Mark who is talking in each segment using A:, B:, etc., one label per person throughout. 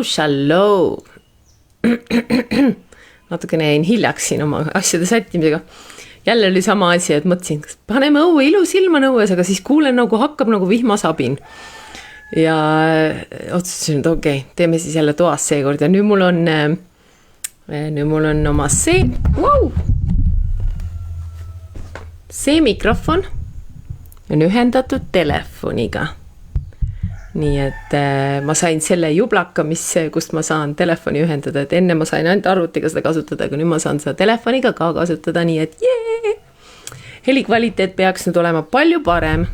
A: Shallow. Natukene jäin hiljaks siin oma asjade sättimisega. Jälle oli sama asi, et mõtlesin, kas paneme õue ilus ilma nõues, aga siis kuulen nagu hakkab nagu vihmasabin. Ja otsustasin, et okei, teeme siis jälle toas seekord ja nüüd mul on oma see mikrofon on ühendatud telefoniga. Nii et ma sain selle jublaka, kust ma saan telefoni ühendada, et enne ma sain ainult arvutiga seda kasutada, aga nüüd ma saan seda telefoniga ka kasutada, nii et heli kvaliteet peaks nüüd olema palju parem.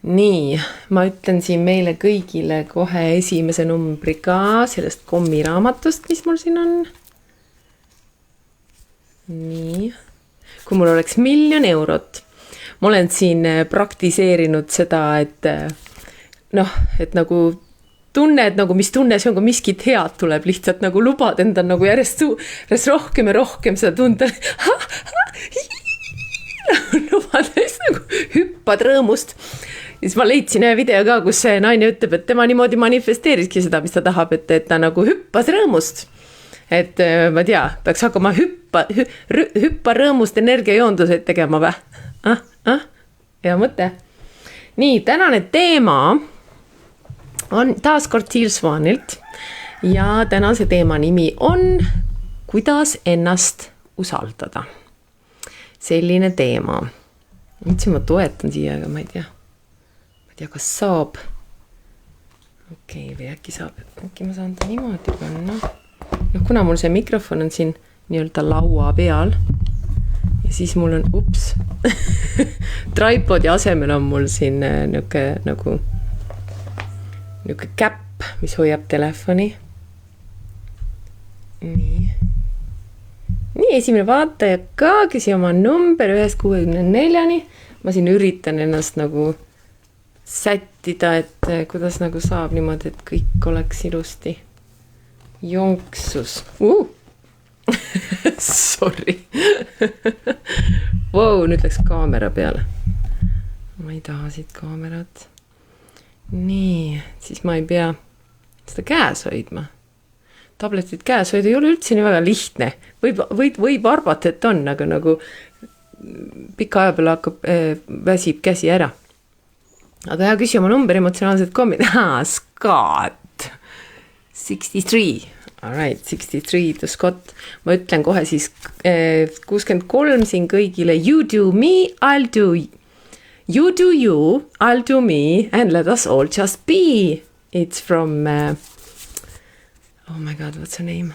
A: Nii, ma ütlen siin meile kõigile kohe esimese numbri ka sellest kommiraamatust, mis mul siin on. Nii, kui mul oleks 1 000 000 eurot. Ma olen siin praktiseerinud seda, et et nagu tunne, et nagu mis tunne see on, kui miskit head tuleb, lihtsalt nagu lubad endal nagu järjest rohkem ja rohkem seda tunda. Lubades nagu hüppad rõõmust. Siis ma leidsin ühe video ka, kus see naine ütleb, et tema niimoodi manifesteeriski seda, mis ta tahab, et ta nagu hüppas rõõmust. Et ma tea, peaks hakkama hüppa rõõmust energiajoonduseid tegema või? Hea mõte. Nii, tänane teema on taas kord Teal Swanilt ja tänase teema nimi on kuidas ennast usaldada. Selline teema. Mõtlesin, ma toetan siia, aga ma ei tea, kas saab. Okei, või äkki saab, äkki ma saan ta niimoodi panna. Kuna mul see mikrofon on siin nii-öelda laua peal ja siis mul on, tripodi asemel on mul siin nagu käpp, mis hoiab telefoni. Nii, esimene vaataja ka, küsi oma number 164-ni. Ma siin üritan ennast nagu sättida, et kuidas nagu saab niimoodi, et kõik oleks ilusti jonksus. Sorry. Nüüd läks kaamera peale. Ma ei taha siit kaamerat. Nii, siis ma ei pea seda käes hoidma. Tabletit käes hoida ei ole üldse nii väga lihtne. Võib arvata, et on, aga nagu pika aja peale hakkab väsib käsi ära. Aga hea küsi oma number emotsionaalsed kommid. Scott. 63. Alright, 63 to Scott. Ma ütlen kohe siis 63 siin kõigile. You do me, I'll do you do you, I'll do me, and let us all just be. It's from, oh my God, what's her name?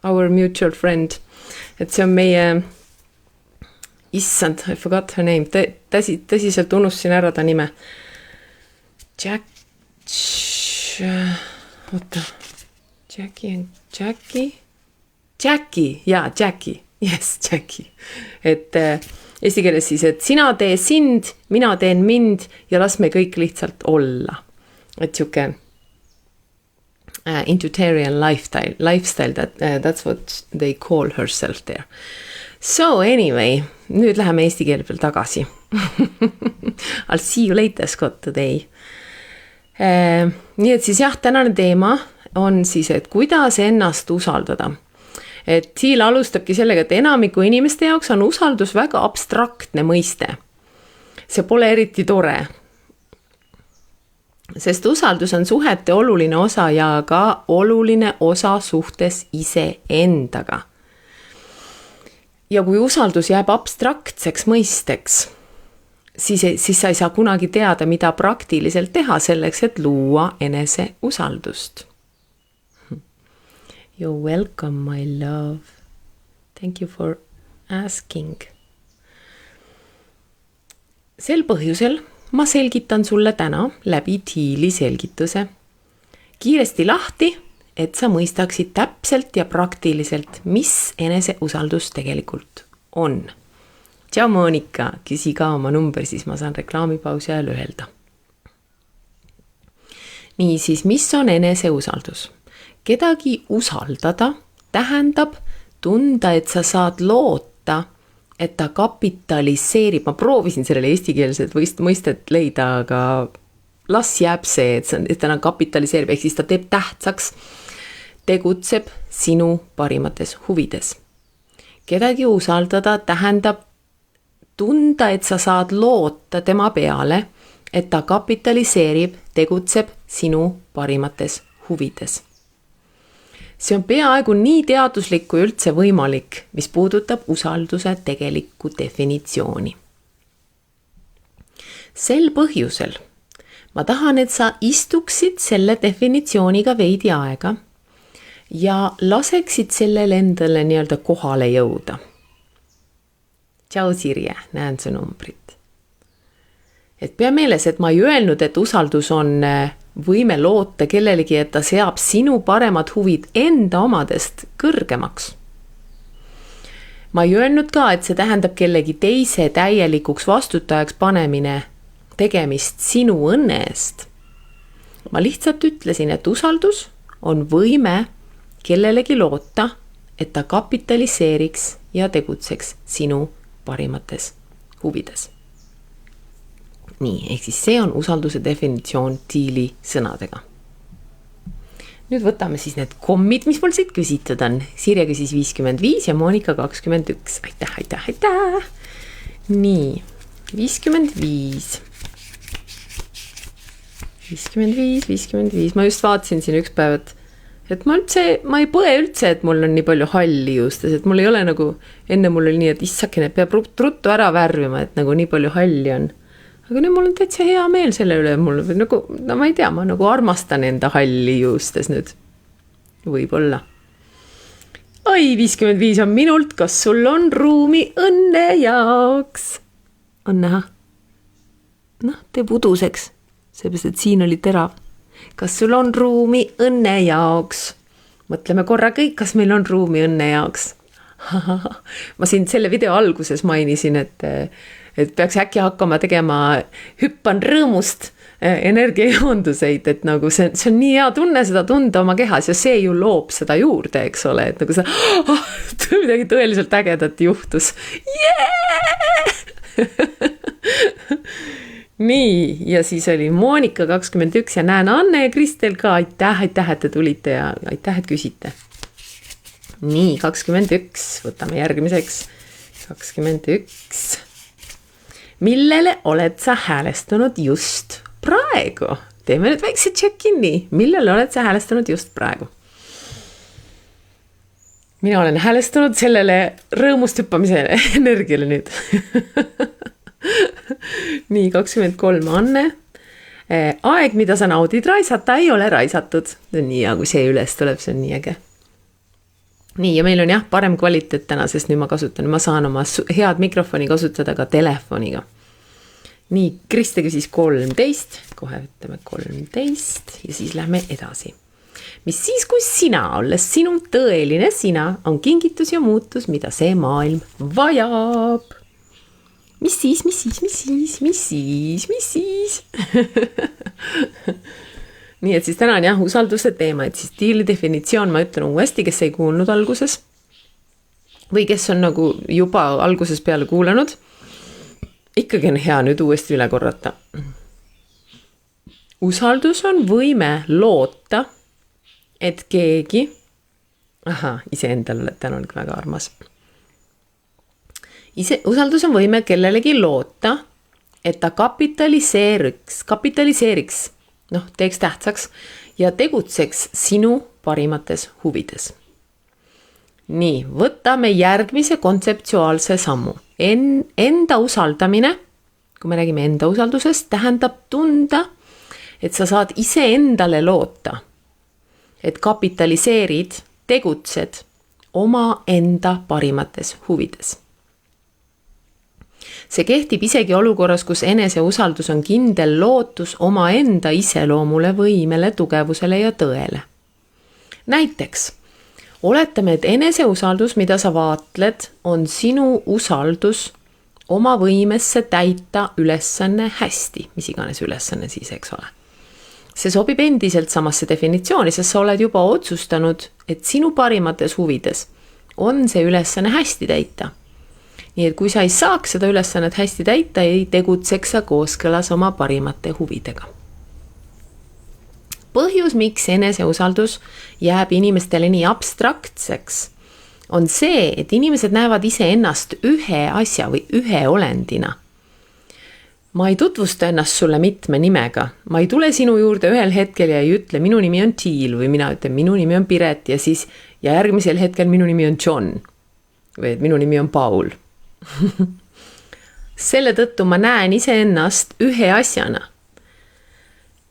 A: Our mutual friend. Et see on meie, issand, I forgot her name. Tõsiselt unustasin ära ta nime. Jackie. Yes, Jackie. Et eesti keeles siis, et sina tee sind, mina teen mind ja las me kõik lihtsalt olla. Et siuke intuitorial lifestyle that's what they call herself there. So anyway, nüüd läheme eesti keele peal tagasi. I'll see you later, Scott, today. Nii et siis jah, tänane teema on siis, et kuidas ennast usaldada. Et Teal alustabki sellega, et enamiku inimeste jaoks on usaldus väga abstraktne mõiste. See pole eriti tore. Sest usaldus on suhete oluline osa ja ka oluline osa suhtes ise endaga. Ja kui usaldus jääb abstraktseks mõisteks, siis sa ei saa kunagi teada, mida praktiliselt teha selleks, et luua enese usaldust. You're welcome, my love. Thank you for asking. Sel põhjusel ma selgitan sulle täna läbi Teali selgituse. Kiiresti lahti, et sa mõistaksid täpselt ja praktiliselt, mis enese usaldus tegelikult on. Tšau, Monika, küsi ka oma number, siis ma saan reklaamipausi ajal öelda. Nii siis, mis on enese usaldus? Kedagi usaldada tähendab tunda, et sa saad loota, et ta kapitaliseerib. Ma proovisin sellele eestikeelset mõistet leida, aga las jääb see, et ta kapitaliseerib, ehk siis ta teeb tähtsaks, tegutseb sinu parimates huvides. Kedagi usaldada tähendab tunda, et sa saad loota tema peale, et ta kapitaliseerib, tegutseb sinu parimates huvides. See on peaaegu nii teaduslik kui üldse võimalik, mis puudutab usalduse tegelikku definitsiooni. Sel põhjusel ma tahan, et sa istuksid selle definitsiooniga veidi aega ja laseksid sellele endale nii-öelda kohale jõuda. Tšau Sirje, näen su numbrit. Et pea meeles, et ma ei öelnud, et usaldus on võime loota kellelegi, et ta seab sinu paremad huvid enda omadest kõrgemaks. Ma ei öelnud ka, et see tähendab kellegi teise täielikuks vastutajaks panemine tegemist sinu õnne eest. Ma lihtsalt ütlesin, et usaldus on võime kellelegi loota, et ta kapitaliseeriks ja tegutseks sinu parimates huvides. Nii, ehk siis see on usalduse definitsioon Tiili sõnadega. Nüüd võtame siis need kommid, mis mul siit küsitud on. Sirje küsis 55 ja Monika 21. Aitäh. Nii, 55. Ma just vaatasin siin üks päev, et ma ei põe üldse, et mul on nii palju halli juustes, et mul ei ole nagu, enne mul oli nii, et issakene, peab ruttu ära värvima, et nagu nii palju halli on. Aga nüüd mul on täitsa hea meel selle üle, mul nagu, no ma ei tea, ma nagu armastan enda halli juustes nüüd. Võib-olla. Ai, 55 on minult, kas sul on ruumi õnne jaoks? On näha? Noh, teeb uduseks, seepärast, et siin oli terav. Kas sul on ruumi õnne jaoks? Mõtleme korra kõik, kas meil on ruumi õnne jaoks. Ma siin selle video alguses mainisin, et peaks äkki hakkama tegema hüppan rõõmust energiajoonduseid, et nagu see on nii hea tunne seda tunda oma kehas ja see ju loob seda juurde, eks ole, et nagu midagi tõeliselt ägedat juhtus. Nii, ja siis oli Monika 21 ja näen Anne ja Kristel ka. Aitäh, et te tulite ja aitäh, et küsite. Nii, 21, võtame järgmiseks. 21. Millele oled sa häälestunud just praegu? Teeme nüüd väikse check-in'i. Millele oled sa häälestunud just praegu? Mina olen häälestunud sellele rõõmust hüppamise energiale nüüd. Nii, 23 Anne. Aeg, mida sa naudid raisata, ei ole raisatud. Nii, ja kui see üles tuleb, see on nii äge. Nii, ja meil on jah parem kvaliteet täna, sest nüüd ma saan oma head mikrofoni kasutada ka telefoniga. Nii, Kriste küsis 13, kohe ütleme 13 ja siis lähme edasi. Mis siis, kui sina, olles sinu tõeline sina, on kingitus ja muutus, mida see maailm vajab. Mis siis? Nii, et siis täna on jah usalduse teema, et siis Tiili definitsioon, ma ütlen uuesti, kes ei kuulnud alguses või kes on nagu juba alguses peale kuulanud, ikkagi on hea nüüd uuesti üle korrata. Usaldus on võime loota, et keegi, iseendal oled tänulik, väga armas. Usaldus on võime kellelegi loota, et ta kapitaliseeriks, teeks tähtsaks ja tegutseks sinu parimates huvides. Nii, võtame järgmise kontseptuaalse sammu. Enda usaldamine, kui me räägime enda usaldusest, tähendab tunda, et sa saad ise endale loota, et kapitaliseerid, tegutsed oma enda parimates huvides. See kehtib isegi olukorras, kus eneseusaldus on kindel lootus oma enda iseloomule, võimele, tugevusele ja tõele. Näiteks, oletame, et eneseusaldus, mida sa vaatled, on sinu usaldus oma võimesse täita ülesanne hästi, mis iganes ülesanne siis, eks ole. See sobib endiselt samasse definitsiooni, sest sa oled juba otsustanud, et sinu parimates huvides on see ülesanne hästi täita. Nii et kui sa ei saaks seda ülesannet hästi täita, ei tegutseks sa kooskõlas oma parimate huvidega. põhjus, miks eneseusaldus jääb inimestele nii abstraktseks, on see, et inimesed näevad iseennast ühe asja või ühe olendina. Ma ei tutvusta ennast sulle mitme nimega. Ma ei tule sinu juurde ühel hetkel ja ei ütle, minu nimi on Tiil või mina ütlen, minu nimi on Piret ja siis järgmisel hetkel minu nimi on John või et minu nimi on Paul. Selle tõttu ma näen iseennast ühe asjana.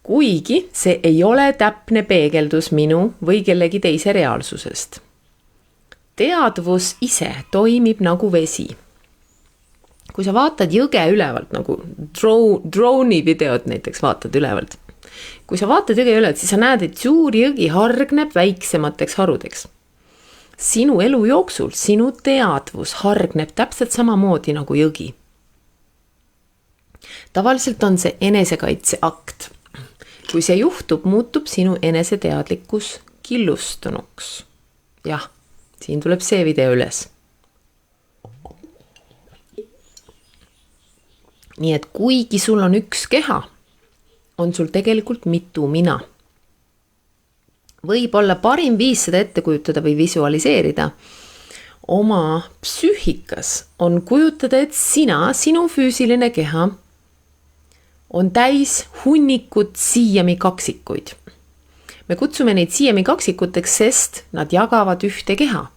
A: Kuigi see ei ole täpne peegeldus minu või kellegi teise reaalsusest. Teadvus ise toimib nagu vesi. Kui sa vaatad jõge ülevalt, nagu drooni videod näiteks vaatad ülevalt. Kui sa vaatad jõge ülevalt, siis sa näed, et suur jõgi hargneb väiksemateks harudeks. Sinu elu jooksul, sinu teadvus hargneb täpselt samamoodi nagu jõgi. Tavaliselt on see enesekaitse akt. Kui see juhtub, muutub sinu eneseteadlikkus killustunuks. Jah, siin tuleb see video üles. Nii et kuigi sul on üks keha, on sul tegelikult mitu mina. Võib-olla parim viis seda ette kujutada või visualiseerida oma psüühikas on kujutada, et sinu füüsiline keha on täis hunnikut siiami kaksikuid. Me kutsume neid siiami kaksikuteks, sest nad jagavad ühte keha,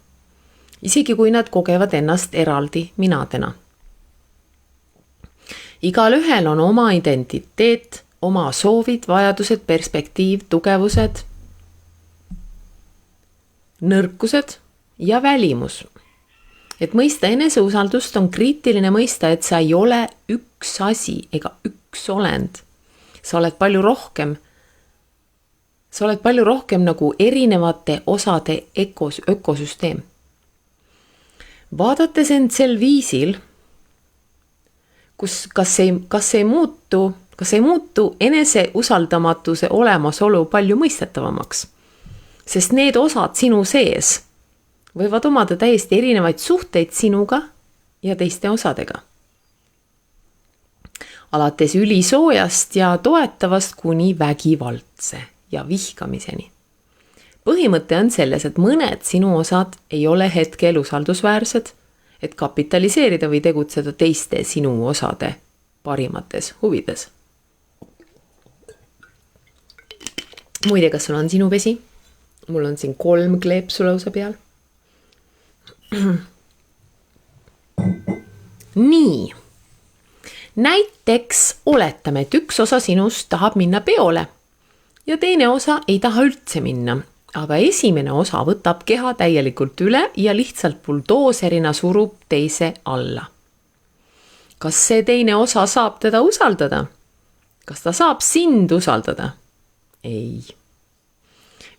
A: isegi kui nad kogevad ennast eraldi minadena. Igal ühel on oma identiteet, oma soovid, vajadused, perspektiiv, tugevused, nõrkused ja välimus. Et mõista eneseusaldust on kriitiline mõista, et sa ei ole üks asi ega üks olend. Sa oled palju rohkem nagu erinevate osade ökosüsteem. Vaadates end sel viisil, kas ei muutu eneseusaldamatuse olemasolu palju mõistetavamaks, sest need osad sinu sees võivad omada täiesti erinevaid suhteid sinuga ja teiste osadega. Alates ülisoojast ja toetavast kuni vägivaldse ja vihkamiseni. Põhimõte on selles, et mõned sinu osad ei ole hetkel usaldusväärsed, et kapitaliseerida või tegutseda teiste sinu osade parimates huvides. Muide, kas sul on sinu vesi? Mul on siin 3 kleepsu lausa peal. Nii. Näiteks oletame, et üks osa sinust tahab minna peole ja teine osa ei taha üldse minna. Aga esimene osa võtab keha täielikult üle ja lihtsalt buldooserina surub teise alla. Kas see teine osa saab teda usaldada? Kas ta saab sind usaldada? Ei.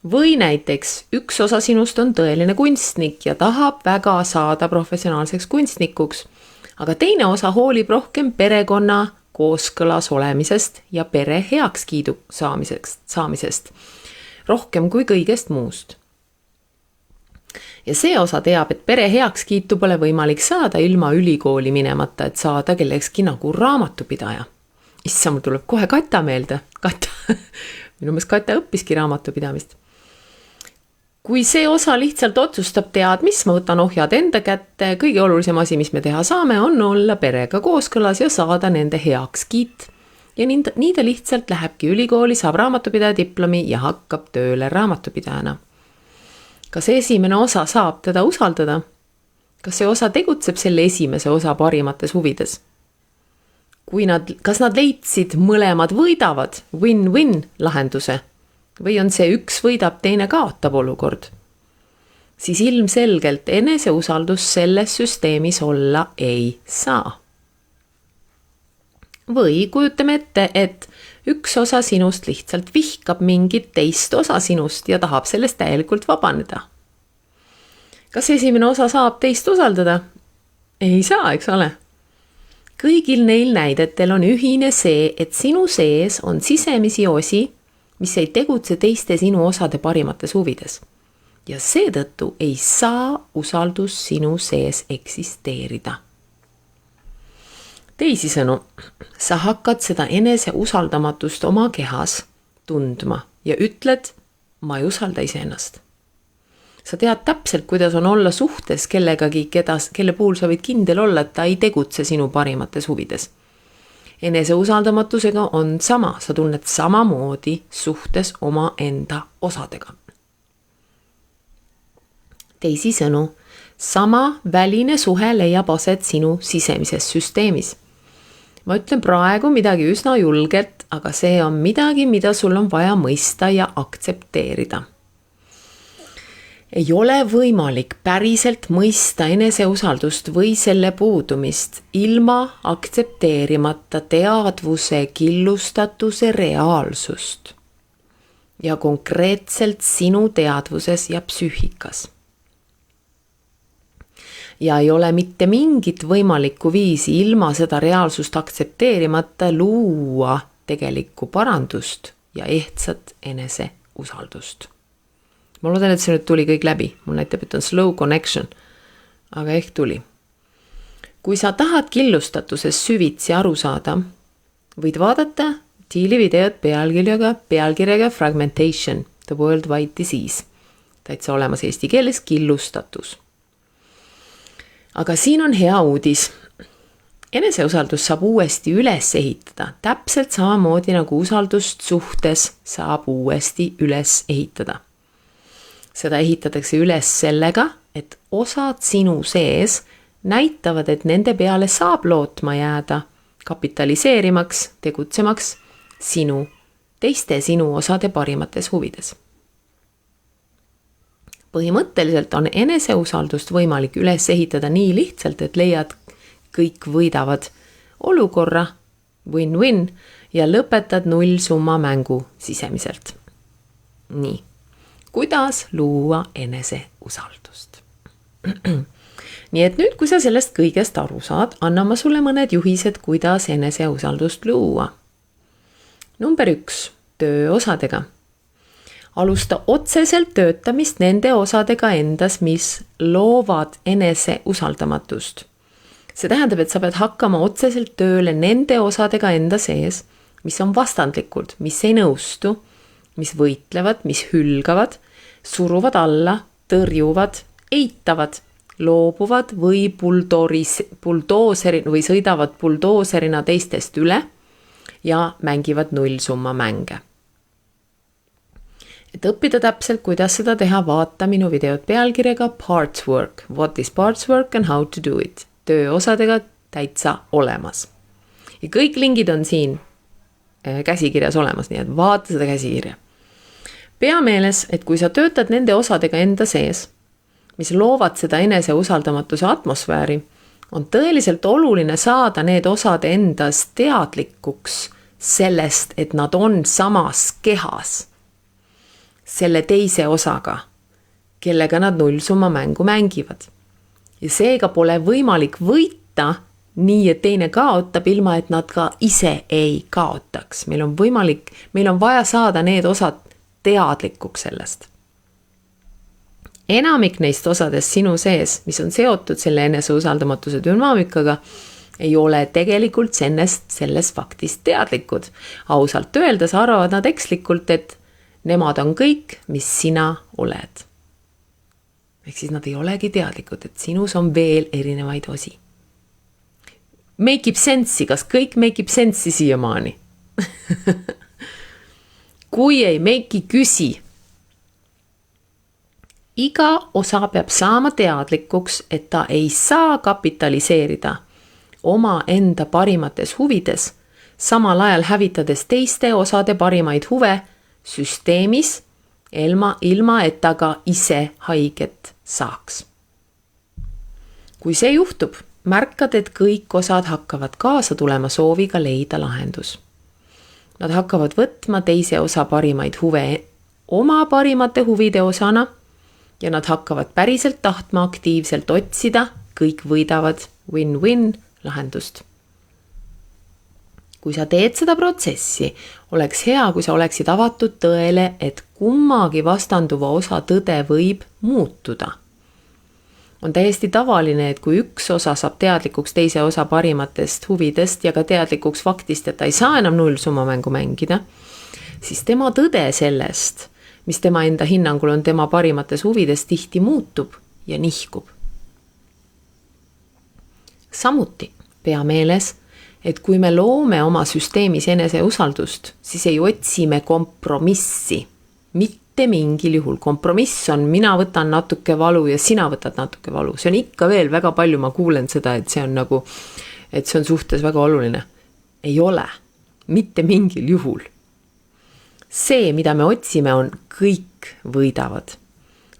A: Või näiteks üks osa sinust on tõeline kunstnik ja tahab väga saada professionaalseks kunstnikuks, aga teine osa hoolib rohkem perekonna kooskõlas olemisest ja pere heakskiidu saamisest. Rohkem kui kõigest muust. Ja see osa teab, et pere heakskiitu pole võimalik saada ilma ülikooli minemata, et saada kellekski nagu raamatupidaja. Issa, mul tuleb kohe Kata meelde. Minu meelest Kata õppiski raamatupidamist. Kui see osa lihtsalt otsustab mis ma võtan ohjad enda kätte, kõige olulisem asi, mis me teha saame, on olla perega kooskõlas ja saada nende heakskiit. Ja nii ta lihtsalt lähebki ülikooli, saab raamatupidaja diplomi ja hakkab tööle raamatupidajana. Kas esimene osa saab teda usaldada? Kas see osa tegutseb selle esimese osa parimates huvides? Kas nad leidsid mõlemad võidavad win-win lahenduse? Või on see üks võidab, teine kaotab olukord? Siis ilmselgelt eneseusaldus selles süsteemis olla ei saa. Või kujutame ette, et üks osa sinust lihtsalt vihkab mingit teist osa sinust ja tahab sellest täielikult vabaneda. Kas esimene osa saab teist usaldada? Ei saa, eks ole. Kõigil neil näidetel on ühine see, et sinu sees on sisemisi osi, mis ei tegutse teiste sinu osade parimates huvides. Ja seetõttu ei saa usaldus sinu sees eksisteerida. Teisisõnu, sa hakkad seda enese usaldamatust oma kehas tundma ja ütled, ma ei usalda iseennast. Sa tead täpselt, kuidas on olla suhtes kellegagi, kelle puhul sa võid kindel olla, et ta ei tegutse sinu parimates huvides. Enese usaldamatusega on sama, sa tunned samamoodi suhtes oma enda osadega. Teisisõnu, sama väline suhe leiab aset sinu sisemises süsteemis. Ma ütlen praegu midagi üsna julgelt, aga see on midagi, mida sul on vaja mõista ja aktsepteerida. Ei ole võimalik päriselt mõista eneseusaldust või selle puudumist ilma aktsepteerimata teadvuse killustatuse reaalsust ja konkreetselt sinu teadvuses ja psüühikas. Ja ei ole mitte mingit võimalikku viisi ilma seda reaalsust aktsepteerimata luua tegelikku parandust ja ehtsat eneseusaldust. Ma loodan, et see nüüd tuli kõik läbi. Mul näitab, et on slow connection, aga ehk tuli. Kui sa tahad killustatuses süvitsi aru saada, võid vaadata Thieli videot pealkirjaga Fragmentation, the worldwide disease. Täitsa olemas eesti keeles killustatus. Aga siin on hea uudis. Eneseusaldus saab uuesti üles ehitada, täpselt samamoodi nagu usaldust suhtes saab uuesti üles ehitada. Seda ehitatakse üles sellega, et osad sinu sees näitavad, et nende peale saab lootma jääda, kapitaliseerimaks, tegutsemaks teiste sinu osade parimates huvides. Põhimõtteliselt on eneseusaldust võimalik üles ehitada nii lihtsalt, et leiad kõik võidavad olukorra, win-win, ja lõpetad nullsumma mängu sisemiselt. Nii. Kuidas luua eneseusaldust? Nii et nüüd, kui sa sellest kõigest aru saad, annan ma sulle mõned juhised, kuidas eneseusaldust luua. Number 1. Tööosadega. Alusta otseselt töötamist nende osadega endas, mis loovad eneseusaldamatust. See tähendab, et sa pead hakkama otseselt tööle nende osadega enda sees, mis on vastandlikud, mis ei nõustu, mis võitlevad, mis hülgavad, suruvad alla, tõrjuvad, eitavad, loobuvad või sõidavad buldooserina teistest üle ja mängivad nullsumma mänge. Et õppida täpselt, kuidas seda teha, vaata minu videot pealkirjaga Parts Work, what is parts work and how to do it. Tööosadega täitsa olemas. Ja kõik lingid on siin käsikirjas olemas, nii et vaata seda käsikirja. Pea meeles, et kui sa töötad nende osadega enda sees, mis loovad seda eneseusaldamatuse atmosfääri, on tõeliselt oluline saada need osad endas teadlikuks sellest, et nad on samas kehas selle teise osaga, kellega nad nullsumma mängu mängivad. Ja seega pole võimalik võita nii, et teine kaotab, ilma et nad ka ise ei kaotaks. Meil on vaja saada need osad teadlikuks sellest. Enamik neist osadest sinu sees, mis on seotud selle eneseusaldamatuse dünaamikaga, ei ole tegelikult sellest faktist teadlikud. Ausalt öeldes arvavad nad ekslikult, et nemad on kõik, mis sina oled. Ehk siis nad ei olegi teadlikud, et sinus on veel erinevaid osi. Make ib sensi, kas kõik make ib sensi siiamaani? Kui ei meiki küsi. Iga osa peab saama teadlikuks, et ta ei saa kapitaliseerida oma enda parimates huvides, samal ajal hävitades teiste osade parimaid huve süsteemis, ilma et ta ka ise haiget saaks. Kui see juhtub, märkad, et kõik osad hakkavad kaasa tulema sooviga leida lahendus. Nad hakkavad võtma teise osa parimaid huve oma parimate huvide osana ja nad hakkavad päriselt tahtma aktiivselt otsida, kõik võidavad win-win lahendust. Kui sa teed seda protsessi, oleks hea, kui sa oleksid avatud tõele, et kummagi vastanduva osa tõde võib muutuda. On täiesti tavaline, et kui üks osa saab teadlikuks teise osa parimatest huvidest ja ka teadlikuks faktist, et ta ei saa enam nullsumma mängu mängida, siis tema tõde sellest, mis tema enda hinnangul on tema parimates huvides, tihti muutub ja nihkub. Samuti pea meeles, et kui me loome oma süsteemis eneseusaldust, siis ei otsi me kompromissi. Mitte mingil juhul. Kompromiss on, mina võtan natuke valu ja sina võtad natuke valu. See on ikka veel väga palju, ma kuulen seda, et see on nagu, et see on suhtes väga oluline. Ei ole. Mitte mingil juhul. See, mida me otsime, on kõik võidavad.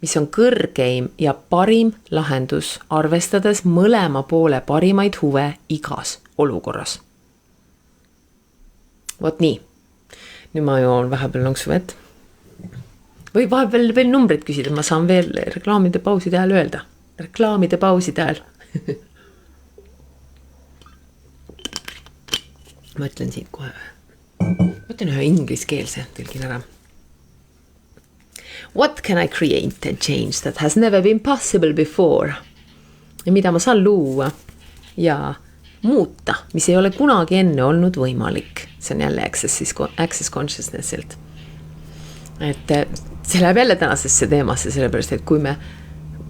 A: Mis on kõrgeim ja parim lahendus, arvestades mõlema poole parimaid huve igas olukorras. Vot nii. Nüüd ma joon vahepeal lonksu vett. Või vahepeal veel numbrid küsida, ma saan veel reklaamide pauside ajal öelda. Reklaamide pauside ajal. Ma ütlen siit kohe. Ma ütlen ühe ingliskeelse tõlgin ära. What can I create and change that has never been possible before? Ja mida ma saan luua ja muuta, mis ei ole kunagi enne olnud võimalik. See on jälle access consciousnessilt. Et see läheb jälle tänasesse teemasse, sellepärast, et kui me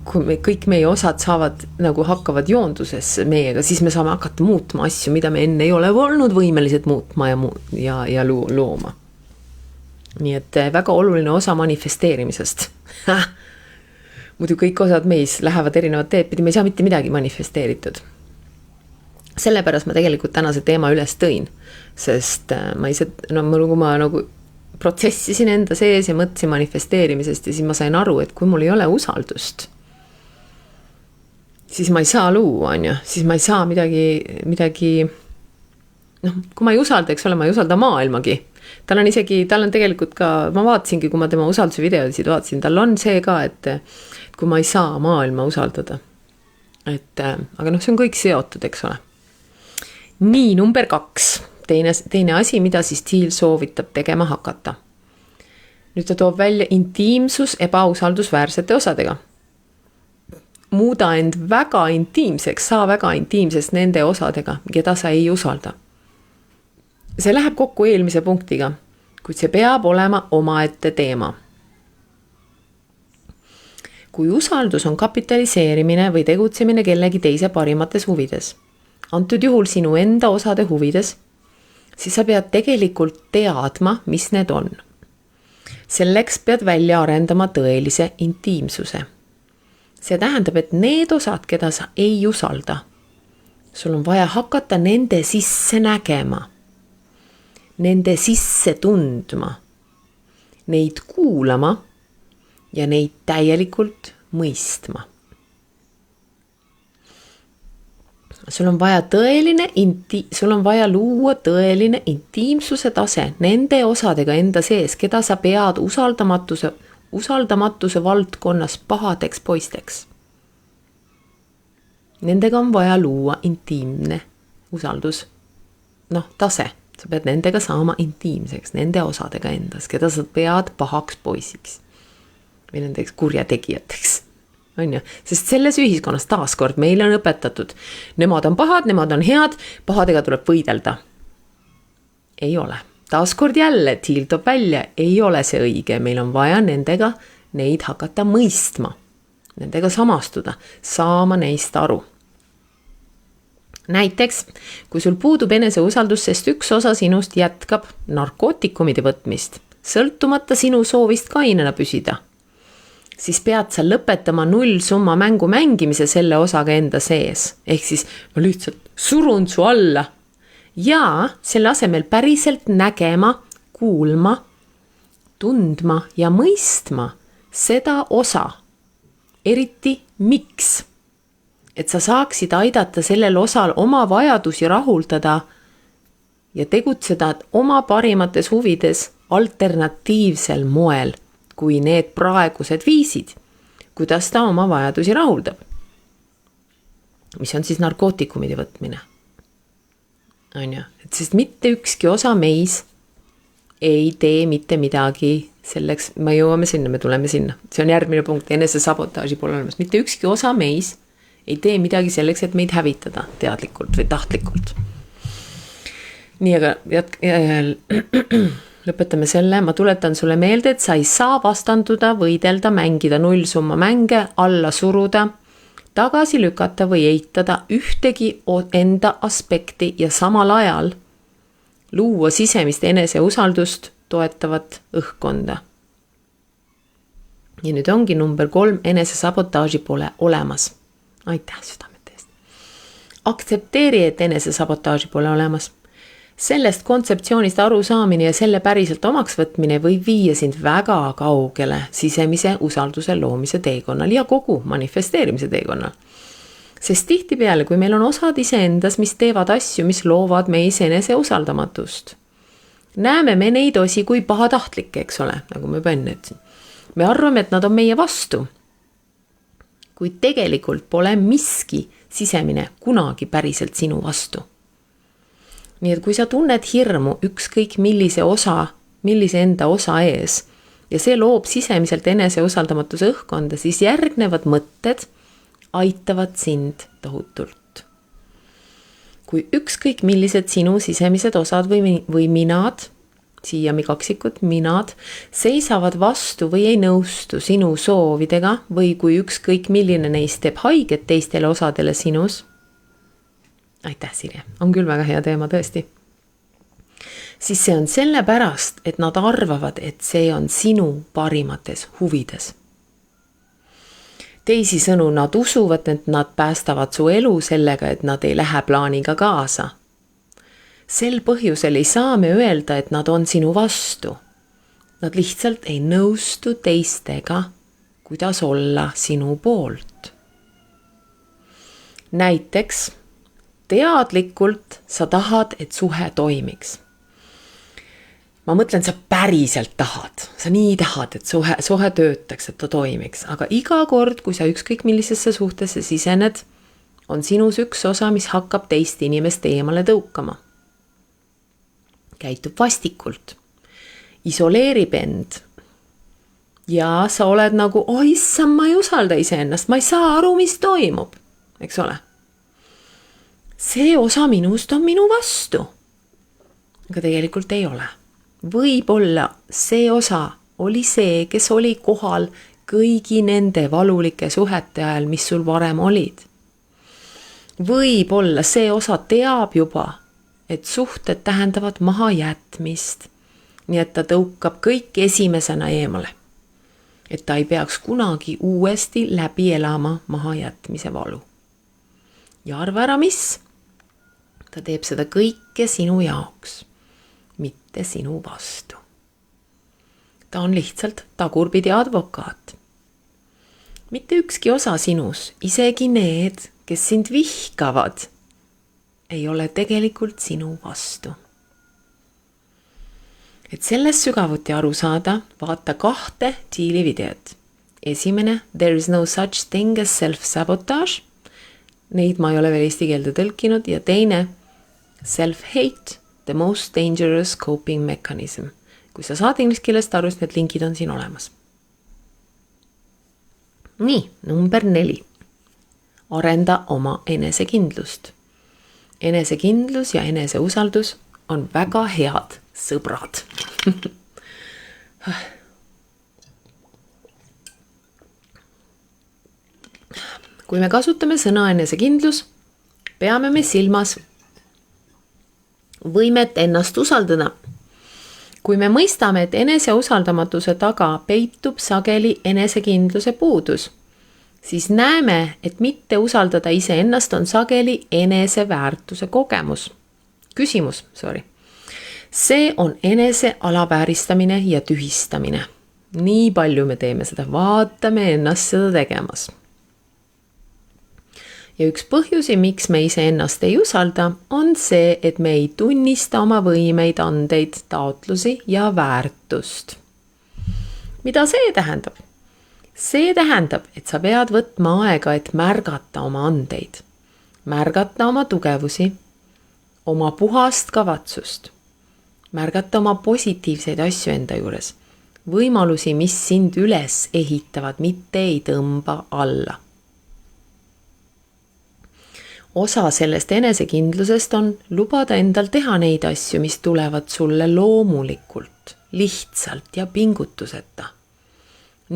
A: kõik meie osad saavad, nagu hakkavad joonduses meiega, siis me saame hakata muutma asju, mida me enne ei ole olnud võimelised muutma ja looma. Nii et väga oluline osa manifesteerimisest. Muidu kõik osad meis lähevad erinevad teed pidi, me ei saa mitte midagi manifesteeritud. Sellepärast ma tegelikult tänase teema üles tõin, sest ma nagu protsessisin enda sees ja mõtlesin manifesteerimisest ja siis ma sain aru, et kui mul ei ole usaldust, siis ma ei saa luua, siis ma ei saa midagi, kui ma ei usalda, eks ole, ma ei usalda maailmagi. Tal on tegelikult ka, ma vaatasingi, kui ma tema usalduse videosid vaatasin, tal on see ka, et kui ma ei saa maailma usaldada. Aga see on kõik seotud, eks ole. Nii, number 2. Teine asi, mida siis Thiel soovitab tegema hakata. Nüüd ta toob välja intiimsus ebausaldusväärsete osadega. Muuda end väga intiimseks, saa väga intiimsest nende osadega, keda sa ei usalda. See läheb kokku eelmise punktiga, kuid see peab olema omaette teema. Kui usaldus on kapitaliseerimine või tegutsemine kellegi teise parimates huvides, antud juhul sinu enda osade huvides, siis sa pead tegelikult teadma, mis need on. Selleks pead välja arendama tõelise intiimsuse. See tähendab, et need osad, keda sa ei usalda, sul on vaja hakata nende sisse nägema, nende sisse tundma, neid kuulama ja neid täielikult mõistma. Sul on vaja luua tõeline intiimsuse tase nende osadega enda sees, keda sa pead usaldamatuse valdkonnas pahadeks poisteks. Nendega on vaja luua intiimne usaldus. Tase. Sa pead nendega saama intiimseks, nende osadega endas, keda sa pead pahaks poisiks või nendeks kurjategijateks. Sest selles ühiskonnas taaskord meile on õpetatud, nemad on pahad, nemad on head, pahadega tuleb võidelda. Ei ole. Taaskord jälle Thiel toob välja, ei ole see õige, meil on vaja neid hakata mõistma, nendega samastuda, saama neist aru. Näiteks, kui sul puudub eneseusaldus, sest üks osa sinust jätkab narkootikumide võtmist, sõltumata sinu soovist kainena püsida, siis pead sa lõpetama nullsumma mängu mängimise selle osaga enda sees. Ehk siis ma lihtsalt surun su alla ja selle asemel päriselt nägema, kuulma, tundma ja mõistma seda osa. Eriti miks? Et sa saaksid aidata sellel osal oma vajadusi rahuldada ja tegutseda oma parimates huvides alternatiivsel moel kui need praegused viisid, kuidas ta oma vajadusi rahuldab. Mis on siis narkootikumide võtmine. Sest mitte ükski osa meis ei tee mitte midagi selleks, me jõuame sinna, me tuleme sinna. See on järgmine punkt, enese sabotaaži pole olemas. Mitte ükski osa meis ei tee midagi selleks, et meid hävitada teadlikult või tahtlikult. Nii, aga lõpetame selle, ma tuletan sulle meelde, et sa ei saa vastanduda, võidelda, mängida nullsumma mänge, alla suruda, tagasi lükata või eitada ühtegi enda aspekti ja samal ajal luua sisemist eneseusaldust toetavat õhkkonda. Ja nüüd ongi number 3, enesesabotaaži pole olemas. Aitäh südamed eest. Aktsepteeri, et enesesabotaaži pole olemas. Sellest kontseptsioonist aru saamine ja selle päriselt omaks võtmine võib viia sind väga kaugele sisemise usalduse loomise teekonnal ja kogu manifesteerimise teekonnal. Sest tihtipeale, kui meil on osad iseendas, mis teevad asju, mis loovad meis eneseusaldamatust, näeme me neid osi kui pahatahtlikke, eks ole, nagu ma juba enne ütlesin. Me arvame, et nad on meie vastu, kuid tegelikult pole miski sisemine kunagi päriselt sinu vastu. Nii et kui sa tunned hirmu ükskõik millise enda osa ees ja see loob sisemiselt eneseusaldamatuse õhkkonda, siis järgnevad mõtted aitavad sind tohutult. Kui ükskõik millised sinu sisemised osad või minad, siiami kaksikut, minad, seisavad vastu või ei nõustu sinu soovidega või kui ükskõik milline neist teeb haiget teistele osadele sinus, aitäh, Sirje, on küll väga hea teema tõesti. Siis see on sellepärast, et nad arvavad, et see on sinu parimates huvides. Teisisõnu, nad usuvad, et nad päästavad su elu sellega, et nad ei lähe plaaniga kaasa. Sel põhjusel ei saa me öelda, et nad on sinu vastu. Nad lihtsalt ei nõustu teistega, kuidas olla sinu poolt. Näiteks, teadlikult sa tahad, et suhe toimiks. Ma mõtlen, sa päriselt tahad. Sa nii tahad, et suhe töötaks, et ta toimiks. Aga iga kord, kui sa ükskõik millisesse suhtesse sisened, on sinus üks osa, mis hakkab teist inimest eemale tõukama. Käitub vastikult. Isoleerib end. Ja sa oled nagu, issam, ma ei usalda iseennast. Ma ei saa aru, mis toimub. Eks ole? See osa minust on minu vastu. Aga tegelikult ei ole. Võib-olla see osa oli see, kes oli kohal kõigi nende valulike suhete ajal, mis sul varem olid. Võib-olla see osa teab juba, et suhted tähendavad mahajätmist, nii et ta tõukab kõik esimesena eemale. Et ta ei peaks kunagi uuesti läbi elama mahajätmise valu. Ja arva ära, mis? Ta teeb seda kõike sinu jaoks, mitte sinu vastu. Ta on lihtsalt tagurpidi advokaat. Mitte ükski osa sinus, isegi need, kes sind vihkavad, ei ole tegelikult sinu vastu. Et sellest sügavuti aru saada, vaata 2 Thieli videot. Esimene, There is no such thing as self-sabotage. Neid ma ei ole veel eesti keelde tõlkinud. Ja teine, Self-hate, the most dangerous coping mechanism. Kui sa saad inglise keelest aru, siis need linkid on siin olemas. Nii, number 4. Arenda oma enesekindlust. Enesekindlus ja eneseusaldus on väga head sõbrad. Kui me kasutame sõna enesekindlus, peame me silmas võimet ennast usaldada. Kui me mõistame, et eneseusaldamatuse taga peitub sageli enesekindluse puudus, siis näeme, et mitte usaldada iseennast on sageli eneseväärtuse küsimus. See on enese alavääristamine ja tühistamine. Nii palju me teeme seda, vaatame ennast seda tegemas. Ja üks põhjusi, miks me iseennast ei usalda, on see, et me ei tunnista oma võimeid, andeid, taotlusi ja väärtust. Mida see tähendab? See tähendab, et sa pead võtma aega, et märgata oma andeid, märgata oma tugevusi, oma puhast kavatsust, märgata oma positiivseid asju enda juures, võimalusi, mis sind üles ehitavad, mitte ei tõmba alla. osa sellest enesekindlusest on lubada endal teha neid asju, mis tulevad sulle loomulikult, lihtsalt ja pingutuseta.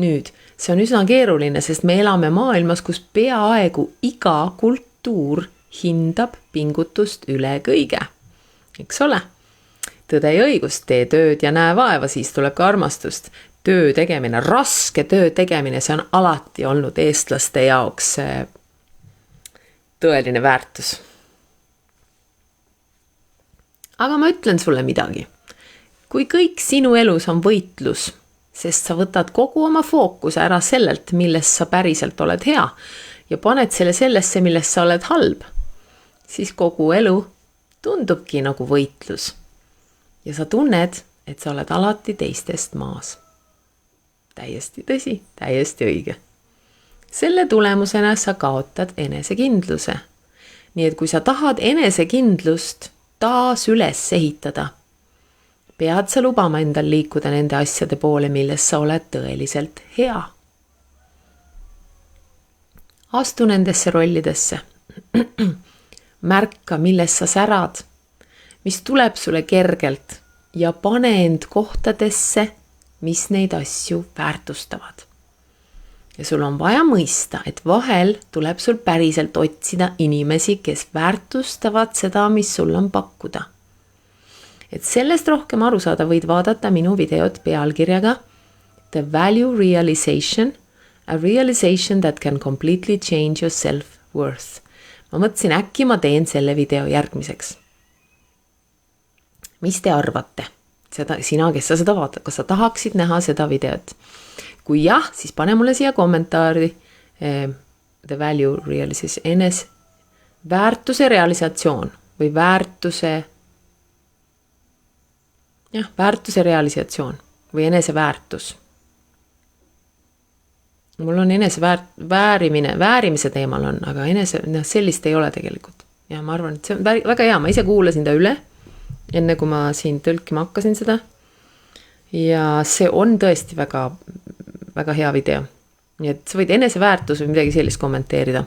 A: Nüüd, see on üsna keeruline, sest me elame maailmas, kus peaaegu iga kultuur hindab pingutust üle kõige. Eks ole? Tõde ja õigus, tee tööd ja näe vaeva, siis tuleb ka armastust. Töö tegemine, raske töö tegemine, see on alati olnud eestlaste jaoks tõeline väärtus. Aga ma ütlen sulle midagi. Kui kõik sinu elus on võitlus, sest sa võtad kogu oma fookuse ära sellelt, milles sa päriselt oled hea ja paned selle sellesse, milles sa oled halb, siis kogu elu tundubki nagu võitlus. Ja sa tunned, et sa oled alati teistest maas. Täiesti tõsi, täiesti õige. Selle tulemusena sa kaotad enesekindluse. Nii et kui sa tahad enesekindlust taas üles ehitada, pead sa lubama endal liikuda nende asjade poole, milles sa oled tõeliselt hea. Astu nendesse rollidesse. Märka, milles sa särad, mis tuleb sulle kergelt ja pane end kohtadesse, mis neid asju väärtustavad. Ja sul on vaja mõista, et vahel tuleb sul päriselt otsida inimesi, kes väärtustavad seda, mis sul on pakkuda. Et sellest rohkem aru saada, võid vaadata minu videot pealkirjaga The Value Realization, a realization that can completely change your self-worth. Ma mõtlesin, äkki ma teen selle video järgmiseks. Mis te arvate? Sina, kes sa seda vaatad, kas sa tahaksid näha seda videot? Kui jah, siis pane mulle siia kommentaari The Value Realization, väärtuse realisatsioon või väärtuse realisatsioon või eneseväärtus. Mul on väärimise teemal on, aga sellist ei ole tegelikult. Ja ma arvan, et see on väga hea, ma ise kuulasin ta üle, enne kui ma siin tõlkima hakkasin seda. Ja see on tõesti väga, väga hea video. Nii et sa võid eneseväärtus või midagi sellist kommenteerida,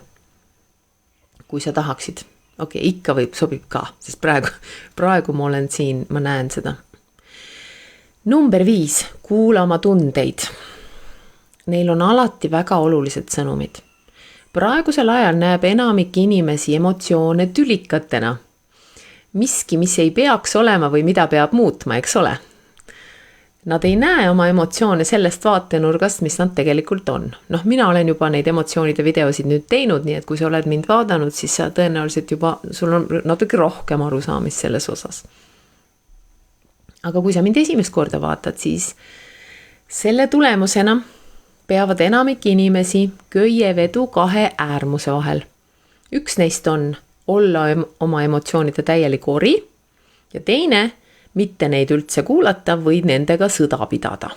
A: kui sa tahaksid. Okei, ikka sobib ka, sest praegu ma olen siin, ma näen seda. Number 5, kuula oma tundeid. Neil on alati väga olulised sõnumid. Praegusel ajal näeb enamik inimesi emotsioone tülikatena. Miski, mis ei peaks olema või mida peab muutma, eks ole? Nad ei näe oma emotsioone sellest vaatenurgast, mis nad tegelikult on. Mina olen juba neid emotsioonide videosid nüüd teinud, nii et kui sa oled mind vaadanud, siis sa tõenäoliselt juba, sul on natuke rohkem arusaamist selles osas. Aga kui sa mind esimest korda vaatad, siis selle tulemusena peavad enamik inimesi köievedu 2 äärmuse vahel. Üks neist on olla oma emotsioonide täielik ori ja teine, mitte neid üldse kuulata või nendega sõda pidada.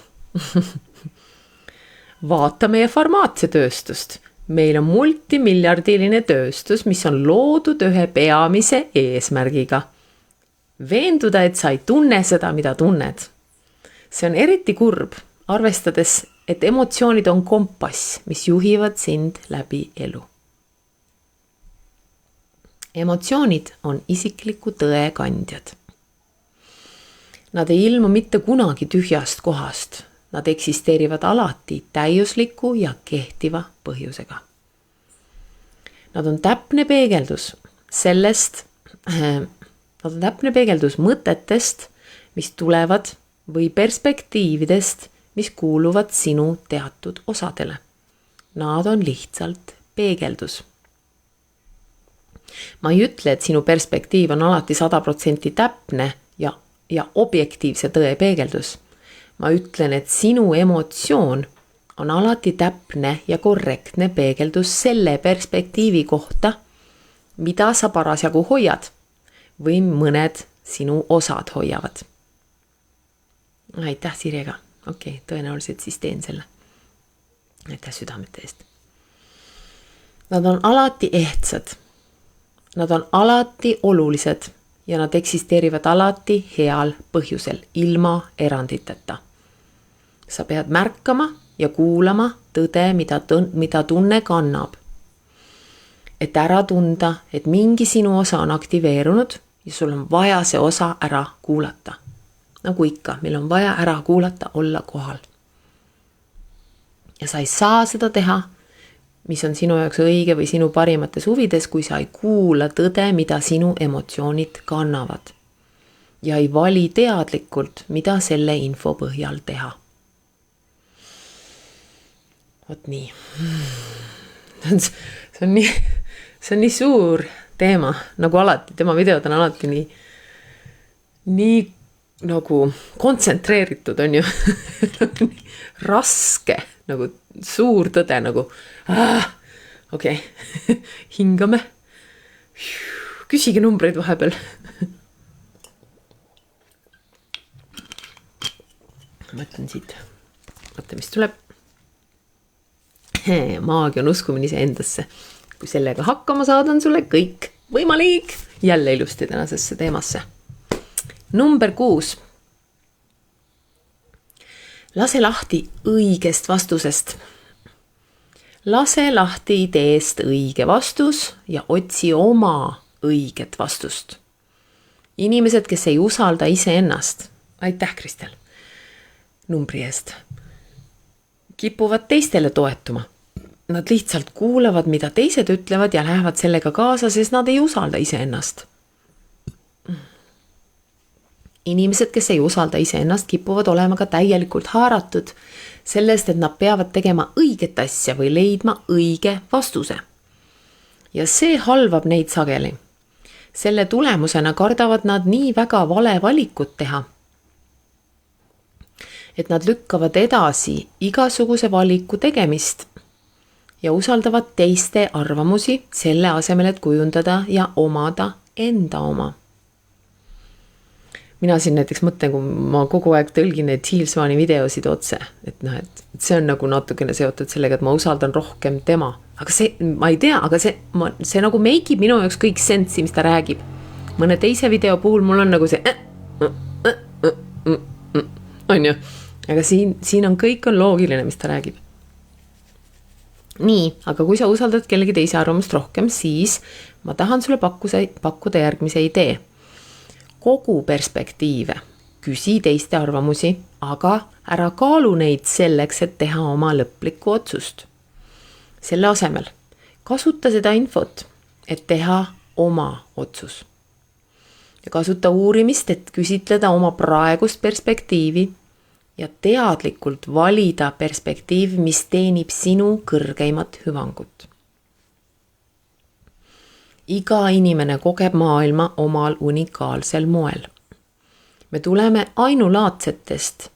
A: Vaata meie farmaatsiatööstust. Meil on multimiljardiline tööstus, mis on loodud ühe peamise eesmärgiga. Veenduda, et sa ei tunne seda, mida tunned. See on eriti kurb, arvestades, et emotsioonid on kompass, mis juhivad sind läbi elu. Emotsioonid on isikliku tõe kandjad. Nad ei ilmu mitte kunagi tühjast kohast. Nad eksisteerivad alati täiusliku ja kehtiva põhjusega. Nad on täpne peegeldus mõtetest, mis tulevad või perspektiividest, mis kuuluvad sinu teatud osadele. Nad on lihtsalt peegeldus. Ma ei ütle, et sinu perspektiiv on alati 100% täpne ja objektiivse tõe peegeldus. Ma ütlen, et sinu emotsioon on alati täpne ja korrektne peegeldus selle perspektiivi kohta, mida sa parasjagu hoiad või mõned sinu osad hoiavad. Aitäh Sirjega. Okei, tõenäoliselt siis teen selle. Aitäh südamete eest. Nad on alati ehtsad. Nad on alati olulised ja nad eksisteerivad alati heal põhjusel, ilma eranditeta. Sa pead märkama ja kuulama tõde, mida tunne kannab. et ära tunda, et mingi sinu osa on aktiveerunud ja sul on vaja see osa ära kuulata. Nagu ikka, meil on vaja ära kuulata, olla kohal. Ja sa ei saa seda teha, mis on sinu jaoks õige või sinu parimates huvides, kui sa ei kuula tõde, mida sinu emotsioonid kannavad. Ja ei vali teadlikult, mida selle info põhjal teha. Vot nii. See on nii suur teema, nagu alati, tema videod on alati nii nagu kontsentreeritud on ju, raske, nagu suur tõde, nagu okei, hingame, küsige numbreid vahepeal. Mõtlen siit, vaata mis tuleb. Maagia on uskumine ise endasse. Kui sellega hakkama saad, on sulle kõik võimalik. Jälle ilusti tänasesse teemasse. Number 6. Lase lahti õigest vastusest. Lase lahti ideest õige vastus ja otsi oma õiget vastust. Inimesed, kes ei usalda ise ennast, aitäh Kristel, numbri eest, kipuvad teistele toetuma. Nad lihtsalt kuulavad, mida teised ütlevad ja lähevad sellega kaasa, sest nad ei usalda ise ennast. Inimesed, kes ei usalda ise ennast, kipuvad olema ka täielikult haaratud sellest, et nad peavad tegema õiget asja või leidma õige vastuse. Ja see halvab neid sageli. Selle tulemusena kardavad nad nii väga vale valikut teha, et nad lükkavad edasi igasuguse valiku tegemist ja usaldavad teiste arvamusi selle asemel, et kujundada ja omada enda oma. Mina siin näiteks mõtlen, kui ma kogu aeg tõlgin neid Hiilsvaani videosid otse, et see on nagu natukene seotud sellega, et ma usaldan rohkem tema. Aga see, ma ei tea, aga see nagu meikib minu jaoks kõik sensi, mis ta räägib. Mõne teise video puhul mul on nagu see on ju. Aga siin on kõik on loogiline, mis ta räägib. Nii, aga kui sa usaldad kellegi teise arvamust rohkem, siis ma tahan sulle pakkuda järgmise idee. Kogu perspektiive, küsi teiste arvamusi, aga ära kaalu neid selleks, et teha oma lõplikku otsust. Selle asemel kasuta seda infot, et teha oma otsus. Ja kasuta uurimist, et küsitleda oma praegust perspektiivi ja teadlikult valida perspektiiv, mis teenib sinu kõrgeimat hüvangut. Iga inimene kogeb maailma omal unikaalsel moel. Me tuleme ainulaadsetest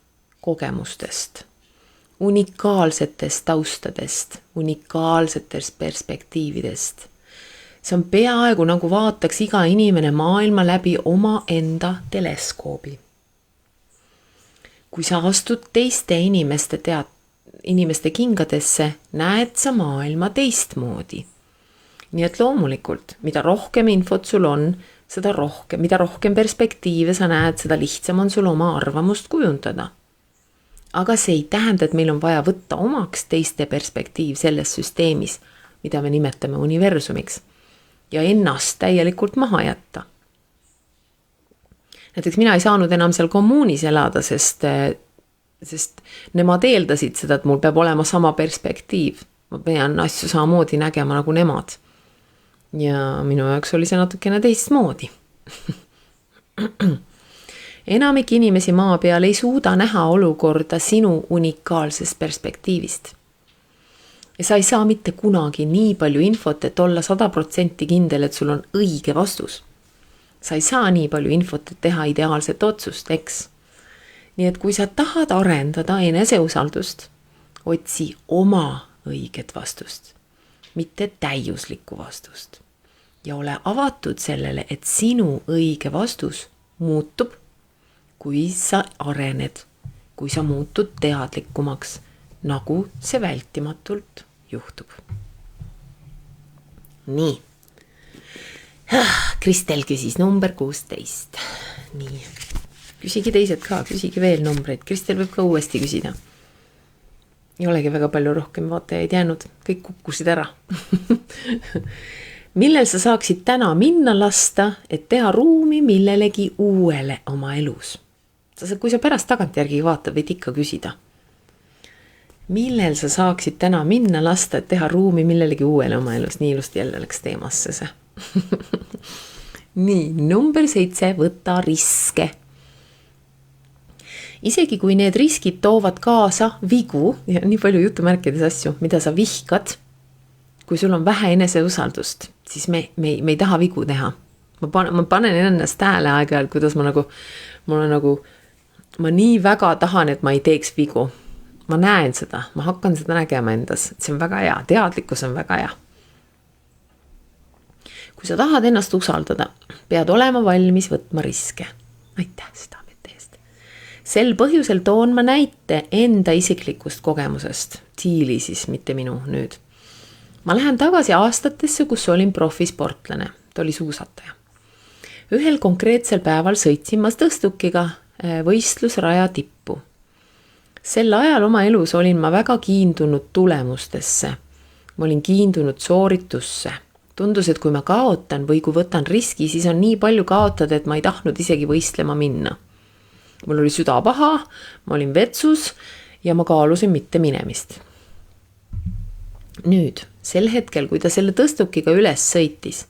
A: kogemustest, unikaalsetest taustadest, unikaalsetest perspektiividest. See on peaaegu nagu vaataks iga inimene maailma läbi oma enda teleskoobi. Kui sa astud teiste inimeste kingadesse, näed sa maailma teistmoodi. Nii et loomulikult, mida rohkem infot sul on, mida rohkem perspektiive sa näed, seda lihtsam on sul oma arvamust kujundada. Aga see ei tähenda, et meil on vaja võtta omaks teiste perspektiiv selles süsteemis, mida me nimetame universumiks, ja ennast täielikult maha jätta. Näiteks mina ei saanud enam seal kommuunis elada, sest nemad eeldasid seda, et mul peab olema sama perspektiiv. Ma pean asju samamoodi nägema nagu nemad. Ja minu jaoks oli see natukene teistmoodi. Enamik inimesi maa peal ei suuda näha olukorda sinu unikaalsest perspektiivist. Ja sa ei saa mitte kunagi nii palju infot, et olla 100% kindel, et sul on õige vastus. Sa ei saa nii palju infot, et teha ideaalset otsust, eks? Nii et kui sa tahad arendada eneseusaldust, otsi oma õiget vastust, mitte täiuslikku vastust. Ja ole avatud sellele, et sinu õige vastus muutub, kui sa arened, kui sa muutud teadlikumaks, nagu see vältimatult juhtub. Nii. Kristel küsis number 16. Nii. Küsigi teised ka, küsigi veel numbreid. Kristel võib ka uuesti küsida. Ei olegi väga palju rohkem vaatajaid jäänud. Kõik kukkusid ära. millel sa saaksid täna minna lasta, et teha ruumi millelegi uuele oma elus? Kui sa pärast tagantjärgi vaatad, võid ikka küsida. Millel sa saaksid täna minna lasta, et teha ruumi millelegi uuele oma elus? Nii ilusti jälle läks teemasse see. Nii, number 7, võta riske. Isegi kui need riskid toovad kaasa vigu ja nii palju jutumärkides asju, mida sa vihkad, kui sul on vähe eneseusaldust, siis me ei taha vigu teha. Ma panen ennast hääle aeg-ajalt, kuidas ma nii väga tahan, et ma ei teeks vigu. Ma näen seda, ma hakkan seda nägema endas, see on väga hea, teadlikkus on väga hea. Kui sa tahad ennast usaldada, pead olema valmis võtma riske. Aitäh südamete eest. Sel põhjusel toon ma näite enda isiklikust kogemusest. Tiili siis, mitte minu nüüd. Ma lähen tagasi aastatesse, kus olin profisportlane. Ta oli suusataja. Ühel konkreetsel päeval sõitsin ma tõstukiga võistlusraja tippu. Sel ajal oma elus olin ma väga kiindunud tulemustesse. Ma olin kiindunud sooritusse. Tundus, et kui ma kaotan või kui võtan riski, siis on nii palju kaotada, et ma ei tahtnud isegi võistlema minna. Mul oli süda paha, ma olin vetsus ja ma kaalusin mitte minemist. Nüüd, sel hetkel, kui ta selle tõstukiga üles sõitis,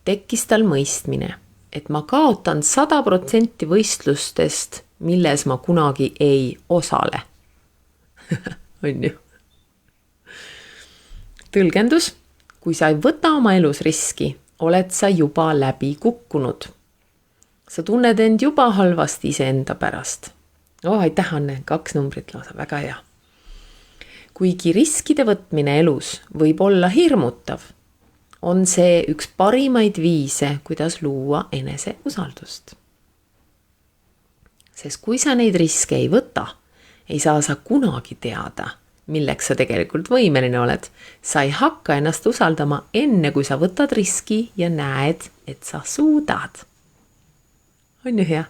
A: tekkis tal mõistmine, et ma kaotan 100% võistlustest, milles ma kunagi ei osale. On ju? Tõlgendus. Kui sa ei võta oma elus riski, oled sa juba läbi kukkunud. Sa tunned end juba halvasti iseenda pärast. Aitäh, Anne, 2 numbrit lausa, väga hea. Kuigi riskide võtmine elus võib olla hirmutav, on see üks parimaid viise, kuidas luua eneseusaldust. Sest kui sa neid riske ei võta, ei saa sa kunagi teada, milleks sa tegelikult võimeline oled. Sa ei hakka ennast usaldama enne, kui sa võtad riski ja näed, et sa suudad. On ju hea?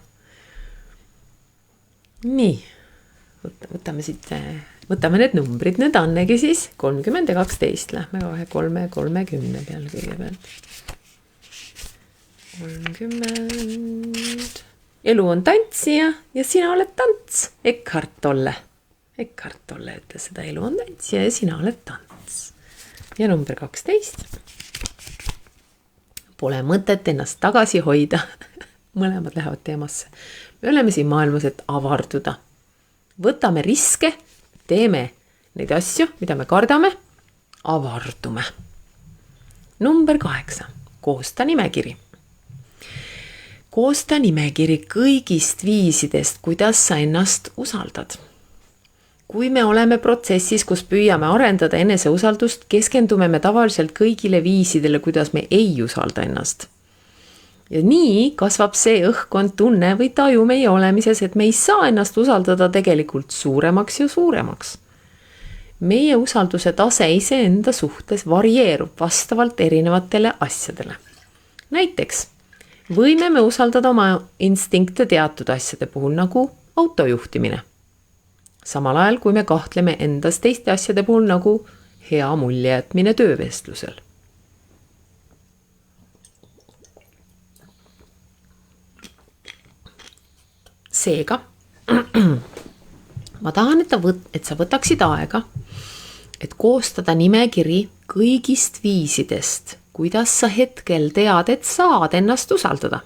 A: Nii, võtame need numbrid nüüd Annegi siis. 30 ja 12, lähme kohe 3:30 peale kõigepealt. 30. Elu on tantsija ja sina oled tants. Eckhart Tolle ütles seda, elu on tantsija ja sina oled tants. Ja number 12. Pole mõtet ennast tagasi hoida. Mõlemad lähevad teemasse. Me oleme siin maailmas, et avarduda. Võtame riske, teeme neid asju, mida me kardame, avardume. Number 8. Koosta nimekiri. Koosta nimekiri kõigist viisidest, kuidas sa ennast usaldad. Kui me oleme protsessis, kus püüame arendada eneseusaldust, keskendume me tavaliselt kõigile viisidele, kuidas me ei usalda ennast. Ja nii kasvab see õhkkond, tunne või taju meie olemises, et me ei saa ennast usaldada tegelikult suuremaks ja suuremaks. Meie usalduse tase iseenda suhtes varieerub vastavalt erinevatele asjadele. Näiteks võime me usaldada oma instinkte teatud asjade puhul nagu autojuhtimine. Samal ajal, kui me kahtleme endas teiste asjade puhul nagu hea mulje jätmine töövestlusel. Seega, ma tahan, et sa võtaksid aega, et koostada nimekiri kõigist viisidest, kuidas sa hetkel tead, et saad ennast usaldada.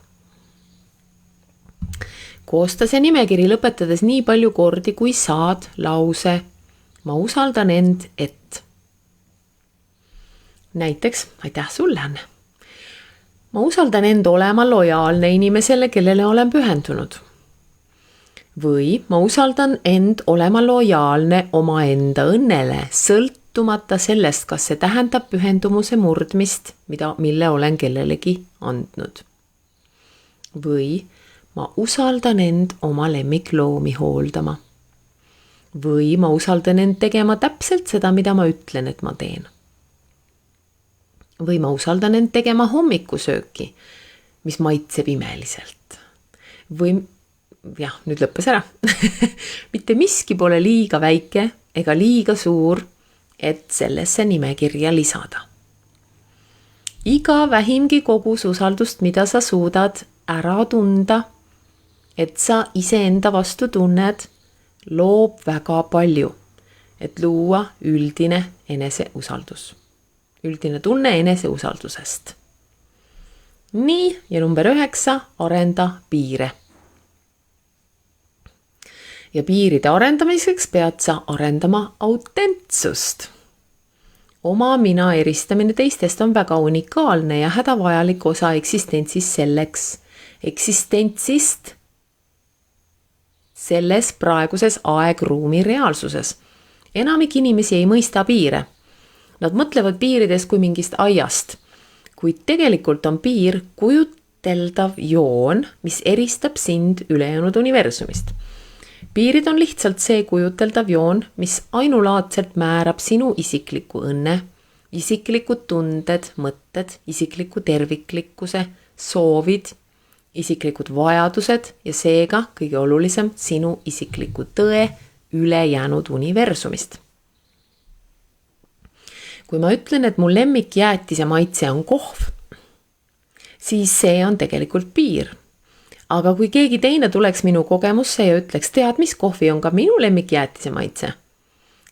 A: Koosta see nimekiri lõpetades nii palju kordi, kui saad lause. Ma usaldan end, et. Näiteks, aitäh sulle, Anne. Ma usaldan end olema lojaalne inimesele, kellele olen pühendunud. Või ma usaldan end olema lojaalne omaenda õnnele, sõltumata sellest, kas see tähendab pühendumuse murdmist, mille olen kellelegi andnud. Või ma usaldan end oma lemmikloomi hooldama. Või ma usaldan end tegema täpselt seda, mida ma ütlen, et ma teen. Või ma usaldan end tegema hommikusööki, mis maitseb imeliselt. Või, nüüd lõppes ära. Mitte miski pole liiga väike ega liiga suur, et sellesse nimekirja lisada. iga vähimgi kogus usaldust, mida sa suudad ära tunda, et sa iseenda vastu tunned, loob väga palju, et luua üldine eneseusaldus. Üldine tunne eneseusaldusest. Nii, ja number 9, arenda piire. Ja piiride arendamiseks pead sa arendama autentsust. Oma mina eristamine teistest on väga unikaalne ja hädavajalik osa eksistentsist selles praeguses aegruumi reaalsuses. Enamik inimesi ei mõista piire. Nad mõtlevad piiridest kui mingist aiast, kuid tegelikult on piir kujuteldav joon, mis eristab sind ülejäänud universumist. Piirid on lihtsalt see kujuteldav joon, mis ainulaadselt määrab sinu isikliku õnne, isiklikud tunded, mõtted, isikliku terviklikkuse, soovid, isiklikud vajadused ja seega kõige olulisem sinu isikliku tõe ülejäänud universumist. Kui ma ütlen, et mu lemmik jäätise maitse on kohv, siis see on tegelikult piir. Aga kui keegi teine tuleks minu kogemusse ja ütleks, tead, mis kohvi on ka minu lemmik jäätise maitse,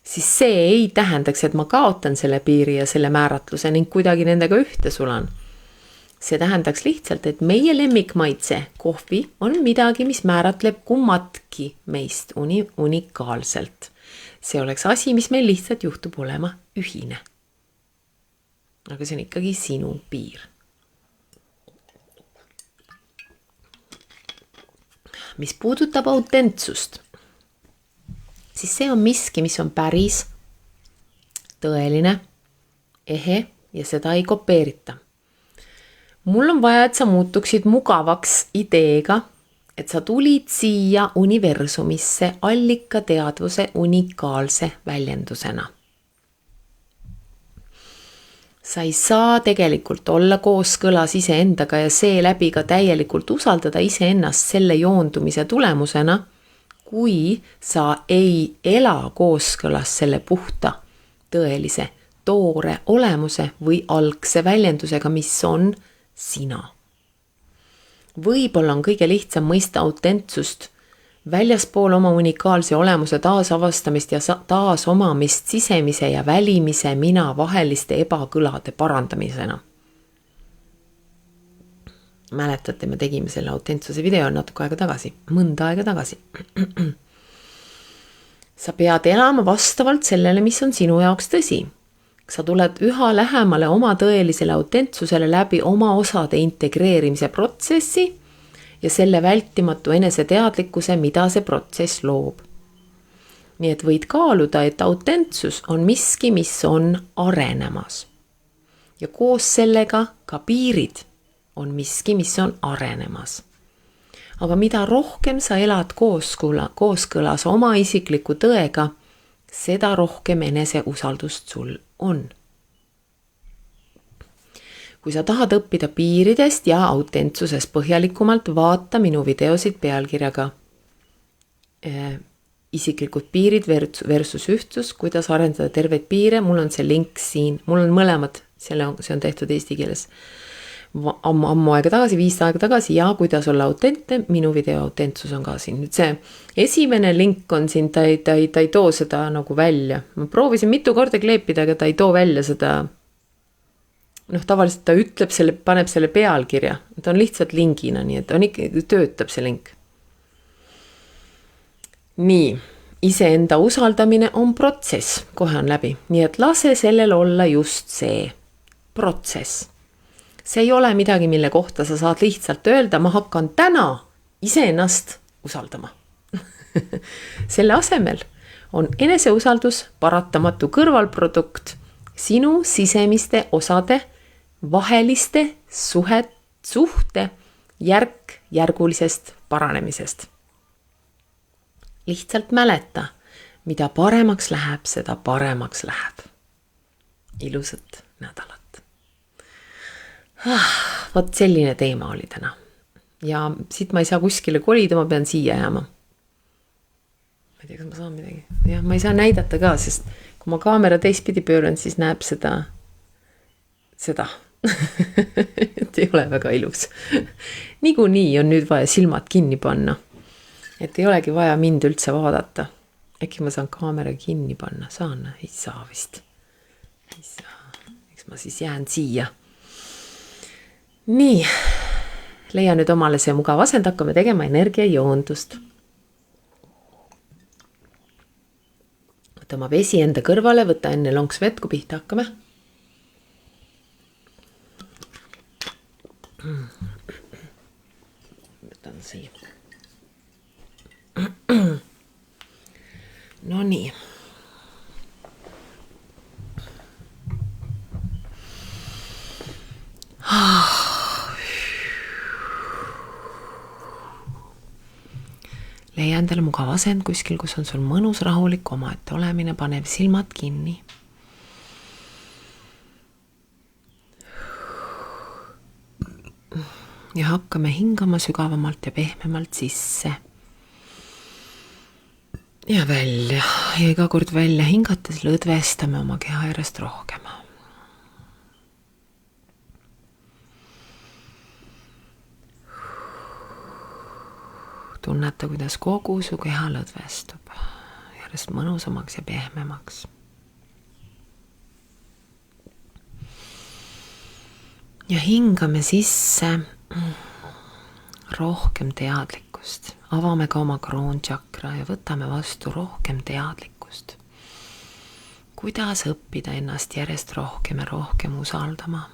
A: siis see ei tähendaks, et ma kaotan selle piiri ja selle määratluse ning kuidagi nendega ühte sulan. See tähendaks lihtsalt, et meie lemmikmaitse kohvi on midagi, mis määratleb kummatki meist unikaalselt. See oleks asi, mis meil lihtsalt juhtub olema ühine. Aga see on ikkagi sinu piir. Mis puudutab autentsust, siis see on miski, mis on päris, tõeline, ehe ja seda ei kopeerita. Mul on vaja, et sa muutuksid mugavaks ideega, et sa tulid siia universumisse allika teadvuse unikaalse väljendusena. Sa ei saa tegelikult olla kooskõlas iseendaga ja seeläbi ka täielikult usaldada iseennast selle joondumise tulemusena, kui sa ei ela kooskõlas selle puhta, tõelise, toore olemuse või algse väljendusega, mis on sina. Võib-olla on kõige lihtsam mõista autentsust väljaspool oma unikaalse olemuse taasavastamist ja taasomamist sisemise ja välimise mina vaheliste ebakõlade parandamisena. Mäletate, me tegime selle autentsuse video natuke aega tagasi, mõnda aega tagasi. Sa pead elama vastavalt sellele, mis on sinu jaoks tõsi. Sa tuled üha lähemale oma tõelisele autentsusele läbi oma osade integreerimise protsessi ja selle vältimatu eneseteadlikkuse, mida see protsess loob. Nii et võid kaaluda, et autentsus on miski, mis on arenemas. Ja koos sellega ka piirid on miski, mis on arenemas. Aga mida rohkem sa elad kooskõlas oma isikliku tõega, seda rohkem eneseusaldust sul on. Kui sa tahad õppida piiridest ja autentsusest põhjalikumalt, vaata minu videosid pealkirjaga isiklikud piirid versus ühtsus, kuidas arendada terveid piire. Mul on see link siin, mul on mõlemad, see on tehtud eesti keeles ammu aega tagasi, 5 aega tagasi ja kuidas olla autentne, minu video autentsus on ka siin. Nüüd see esimene link on siin, ta ei too seda nagu välja. Ma proovisin mitu korda kleepida, aga ta ei too välja seda. Tavaliselt ta ütleb paneb selle pealkirja, ta on lihtsalt lingina, nii et töötab see link. Nii, iseenda usaldamine on protsess, kohe on läbi, nii et lase sellel olla just see protsess. See ei ole midagi, mille kohta sa saad lihtsalt öelda, ma hakkan täna iseennast usaldama. Selle asemel on eneseusaldus paratamatu kõrvalprodukt sinu sisemiste osade vaheliste suhte järgulisest paranemisest. Lihtsalt mäleta, mida paremaks läheb, seda paremaks läheb. Ilusat nädalat. Vot selline teema oli täna. Ja siit ma ei saa kuskile kolida, ma pean siia jääma. Ma ei tea, kas ma saan midagi. Ja, ma ei saa näidata ka, sest kui ma kaamera teistpidi pööran, siis näeb seda et ei ole väga ilus. Niikuinii on nüüd vaja silmad kinni panna. Et ei olegi vaja mind üldse vaadata. Äkki ma saan kaamera kinni panna? Saan? Ei saa vist. Ei saa. Eks ma siis jään siia. Nii. Leia nüüd omale see mugav asend. Hakkame tegema energiajoondust. Võta oma vesi enda kõrvale. Võta enne lonks vett, kui pihta hakkame. Võtan siia. No nii. Leia endale mugav asend kuskil, kus on sul mõnus rahulik omaette olemine, panev silmad kinni. Ja hakkame hingama sügavamalt ja pehmemalt sisse. Ja välja. Ja iga kord välja hingates lõdvestame oma keha järjest rohkem. Tunneta, kuidas kogu su keha lõdvestub. Järjest mõnusamaks ja pehmemaks. Ja hingame sisse rohkem teadlikkust. Avame ka oma kroonchakra ja võtame vastu rohkem teadlikkust. Kuidas õppida ennast järjest rohkem ja rohkem usaldama?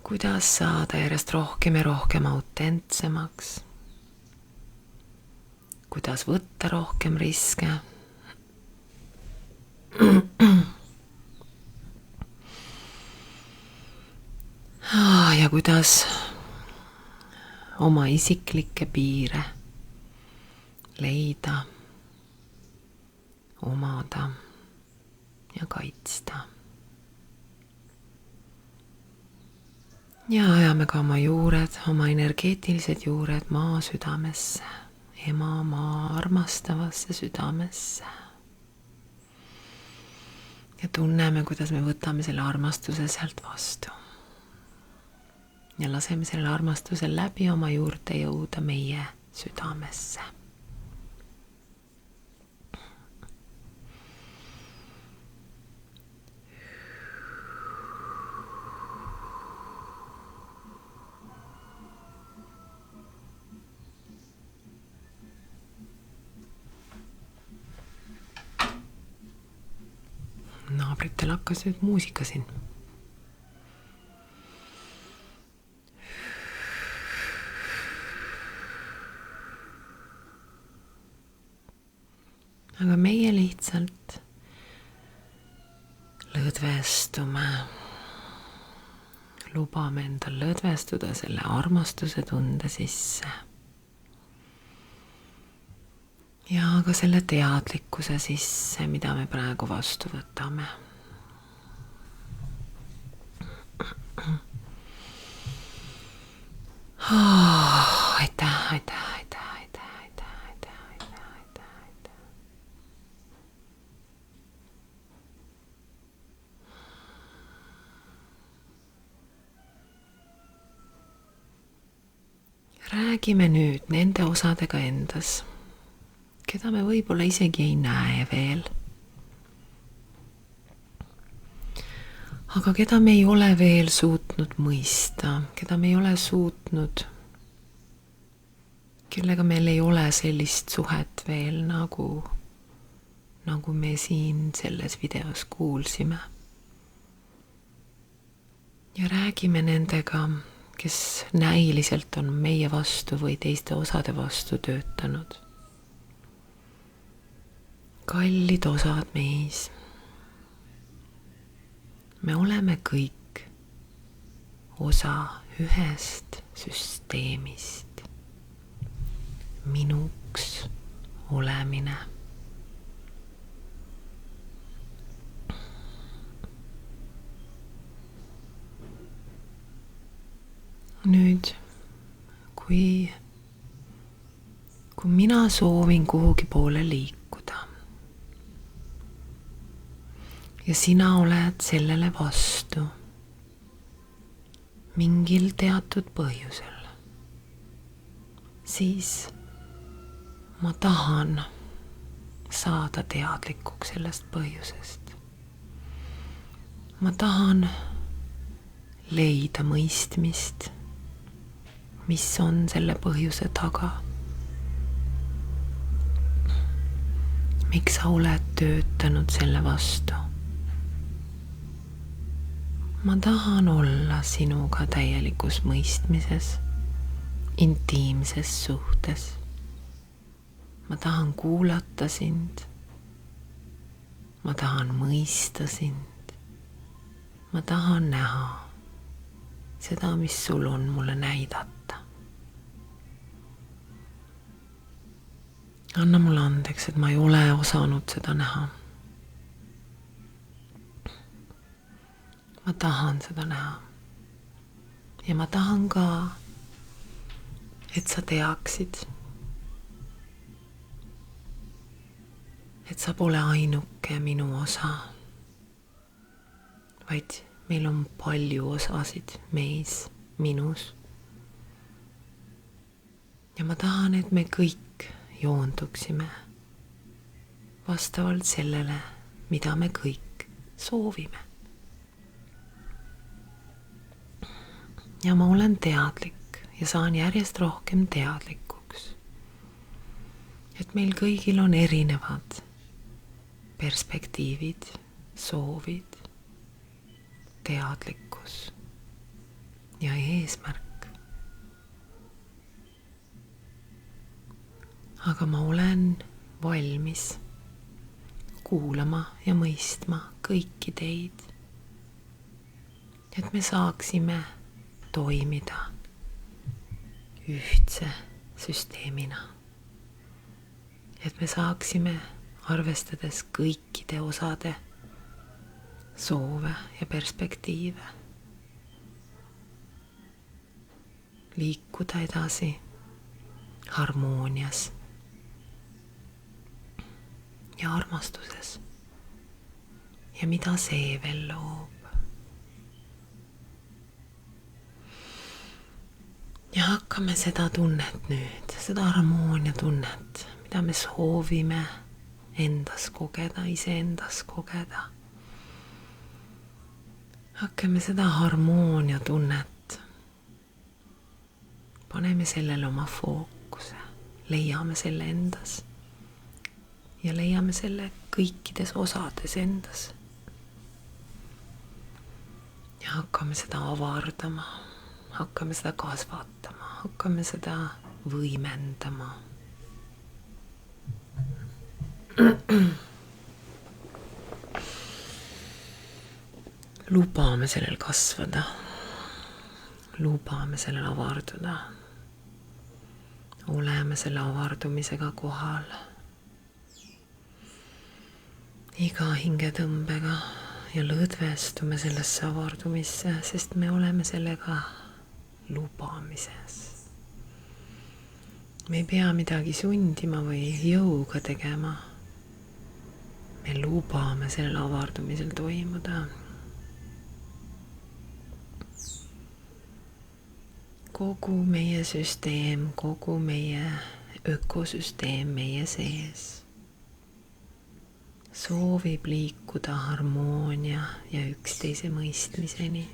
A: Kuidas saada järjest rohkem ja rohkem autentsemaks? Kuidas võtta rohkem riske? Ja kuidas oma isiklikke piire leida, omada ja kaitsta. Ja ajame ka oma juured, oma energeetilised juured maa südamesse, ema maa armastavasse südamesse. Ja tunneme, kuidas me võtame selle armastuse sealt vastu. Ja laseme selle armastusel läbi oma juurde jõuda meie südamesse. Naabritel hakkas nüüd muusika siin. Aga meie lihtsalt lõdvestume. Lubame endal lõdvestuda selle armastuse tunde sisse. Ja ka selle teadlikkuse sisse, mida me praegu vastu võtame. Aitäh. Räägime nüüd nende osadega endas, keda me võib-olla isegi ei näe veel. Aga keda me ei ole veel suutnud mõista, keda me ei ole suutnud, kellega meil ei ole sellist suhet veel, nagu me siin selles videos kuulsime. Ja räägime nendega, kes näiliselt on meie vastu või teiste osade vastu töötanud. Kallid osad meis. Me oleme kõik osa ühest süsteemist. Minuks olemine. Nüüd, kui mina soovin kuhugi poole liikuda ja sina oled sellele vastu, mingil teatud põhjusel, siis ma tahan saada teadlikuks sellest põhjusest. Ma tahan leida mõistmist, mis on selle põhjuse taga. Miks sa oled töötanud selle vastu? Ma tahan olla sinuga täielikus mõistmises, intiimses suhtes. Ma tahan kuulata sind. Ma tahan mõista sind. Ma tahan näha seda, mis sul on mulle näidata. Anna mulle andeks, et ma ei ole osanud seda näha. Ma tahan seda näha. Ja ma tahan ka, et sa teaksid, et sa pole ainuke minu osa, vaid meil on palju osasid meis, minus. Ja ma tahan, et me kõik joonduksime vastavalt sellele, mida me kõik soovime. Ja ma olen teadlik ja saan järjest rohkem teadlikuks, et meil kõigil on erinevad perspektiivid, soovid, teadlikkus ja eesmärk. Aga ma olen valmis kuulama ja mõistma kõiki teid, et me saaksime toimida ühtse süsteemina. Et me saaksime, arvestades kõikide osade soove ja perspektiive, liikuda edasi harmoonias ja armastuses. Ja mida see veel loob? Ja hakkame seda tunnet nüüd, seda harmoonia tunnet, mida me soovime endas kogeda, iseendas kogeda. Hakkame seda harmoonia tunnet. Paneme sellele oma fookuse, leiame selle endas ja leiame selle kõikides osades endas. Ja hakkame seda avardama, hakkame seda kasvatama, hakkame seda võimendama. Lubame sellel kasvada, lubame sellel avarduda. Oleme selle avardumisega kohal. Iga hingetõmbega ja lõdvestume sellesse avardumisse, sest me oleme sellega lubamises. Me ei pea midagi sundima või jõuga tegema. Me lubame sellel avardumisel toimuda. Kogu meie süsteem, kogu meie ökosüsteem meie sees soovib liikuda harmoonia ja üksteise mõistmiseni.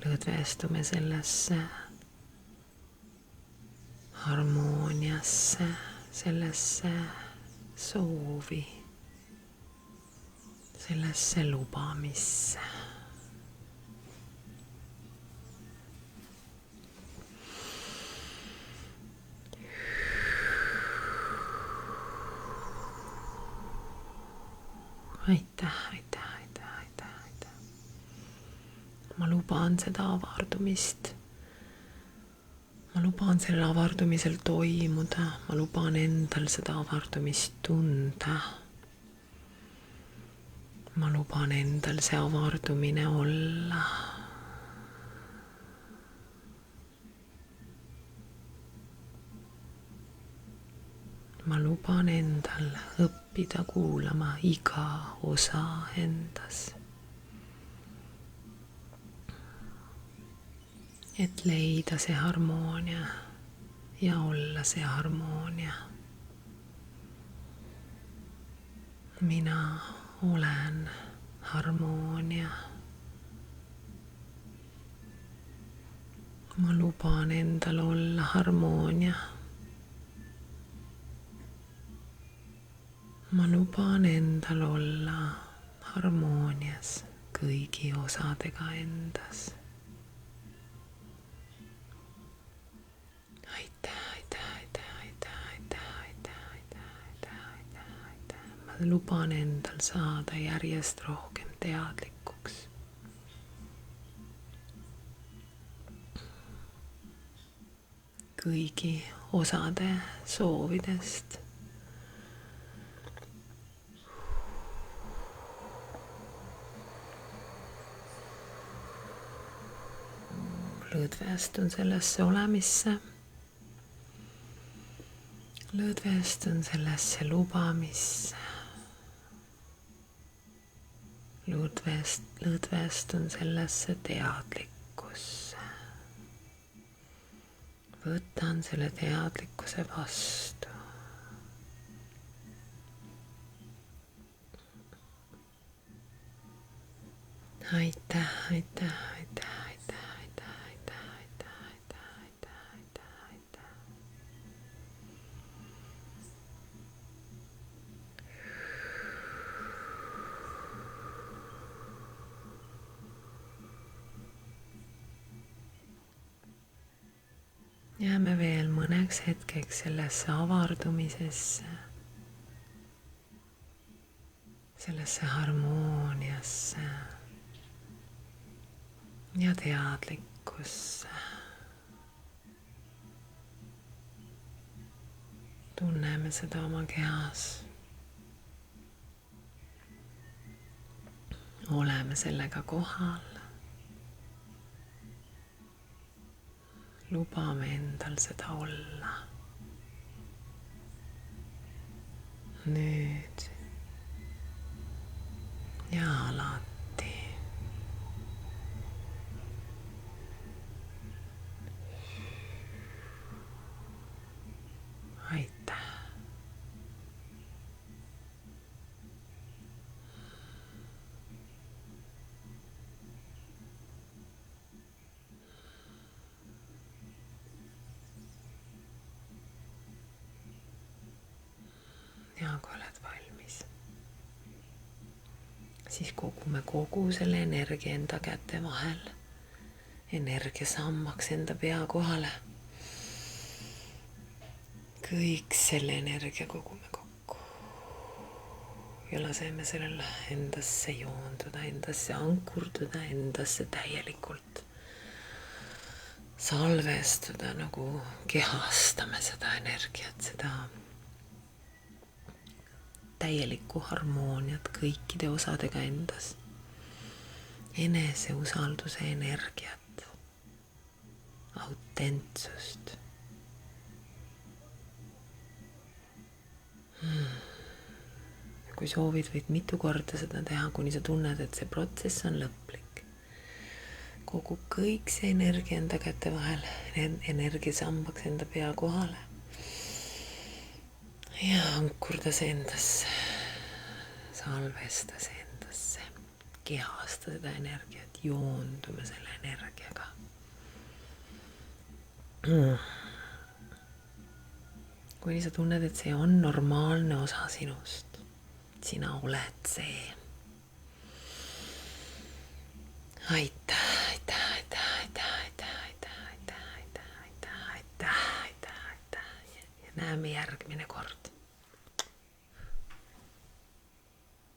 A: Lõdvestume sellesse harmooniasse, sellesse soovi, sellesse lubamisse. Aitäh. Ma luban seda avardumist. Ma luban sellel avardumisel toimuda. Ma luban endal seda avardumist tunda. Ma luban endal see avardumine olla. ma luban endal õppida kuulama iga osa endas. Et leida see harmoonia ja olla see harmoonia. Mina olen harmoonia. Ma luban endal olla harmoonia. Ma luban endal olla harmoonias kõigi osadega endas. Ma luban endal saada järjest rohkem teadlikuks. Kõigi osade soovidest. Lõdvestun sellesse olemisse. Lõdvestun sellesse lubamisse. Lõdvestun sellesse teadlikkusse. Võtan selle teadlikkuse vastu. Aitäh. Jääme veel mõneks hetkeks sellesse avardumisesse, sellesse harmooniasse ja teadlikkusse. Tunneme seda oma kehas. Oleme sellega kohal. Lubame endal seda olla. Nüüd ja alati. Aitäh. Ja kui oled valmis, siis kogume kogu selle energia enda käte vahel. Energia sammaks enda pea kohale. Kõik selle energia kogume kokku. Ja laseme sellele endasse joonduda, endasse ankurduda, endasse täielikult salvestuda, nagu kehastame seda energiat, seda täielikku harmooniat kõikide osadega endas. Eneseusalduse energiat, autentsust. Kui soovid, võid mitu korda seda teha, kuni sa tunned, et see protsess on lõplik. Kogu kõik see energia enda käte vahel, energia sambaks enda pea kohale. Ja ankurda see endasse, salvesta see endasse, kehasta seda energiat, joondume selle energiaga. Kuni sa tunned, et see on normaalne osa sinust, sina oled see. Aitäh. Ja näeme järgmine kord.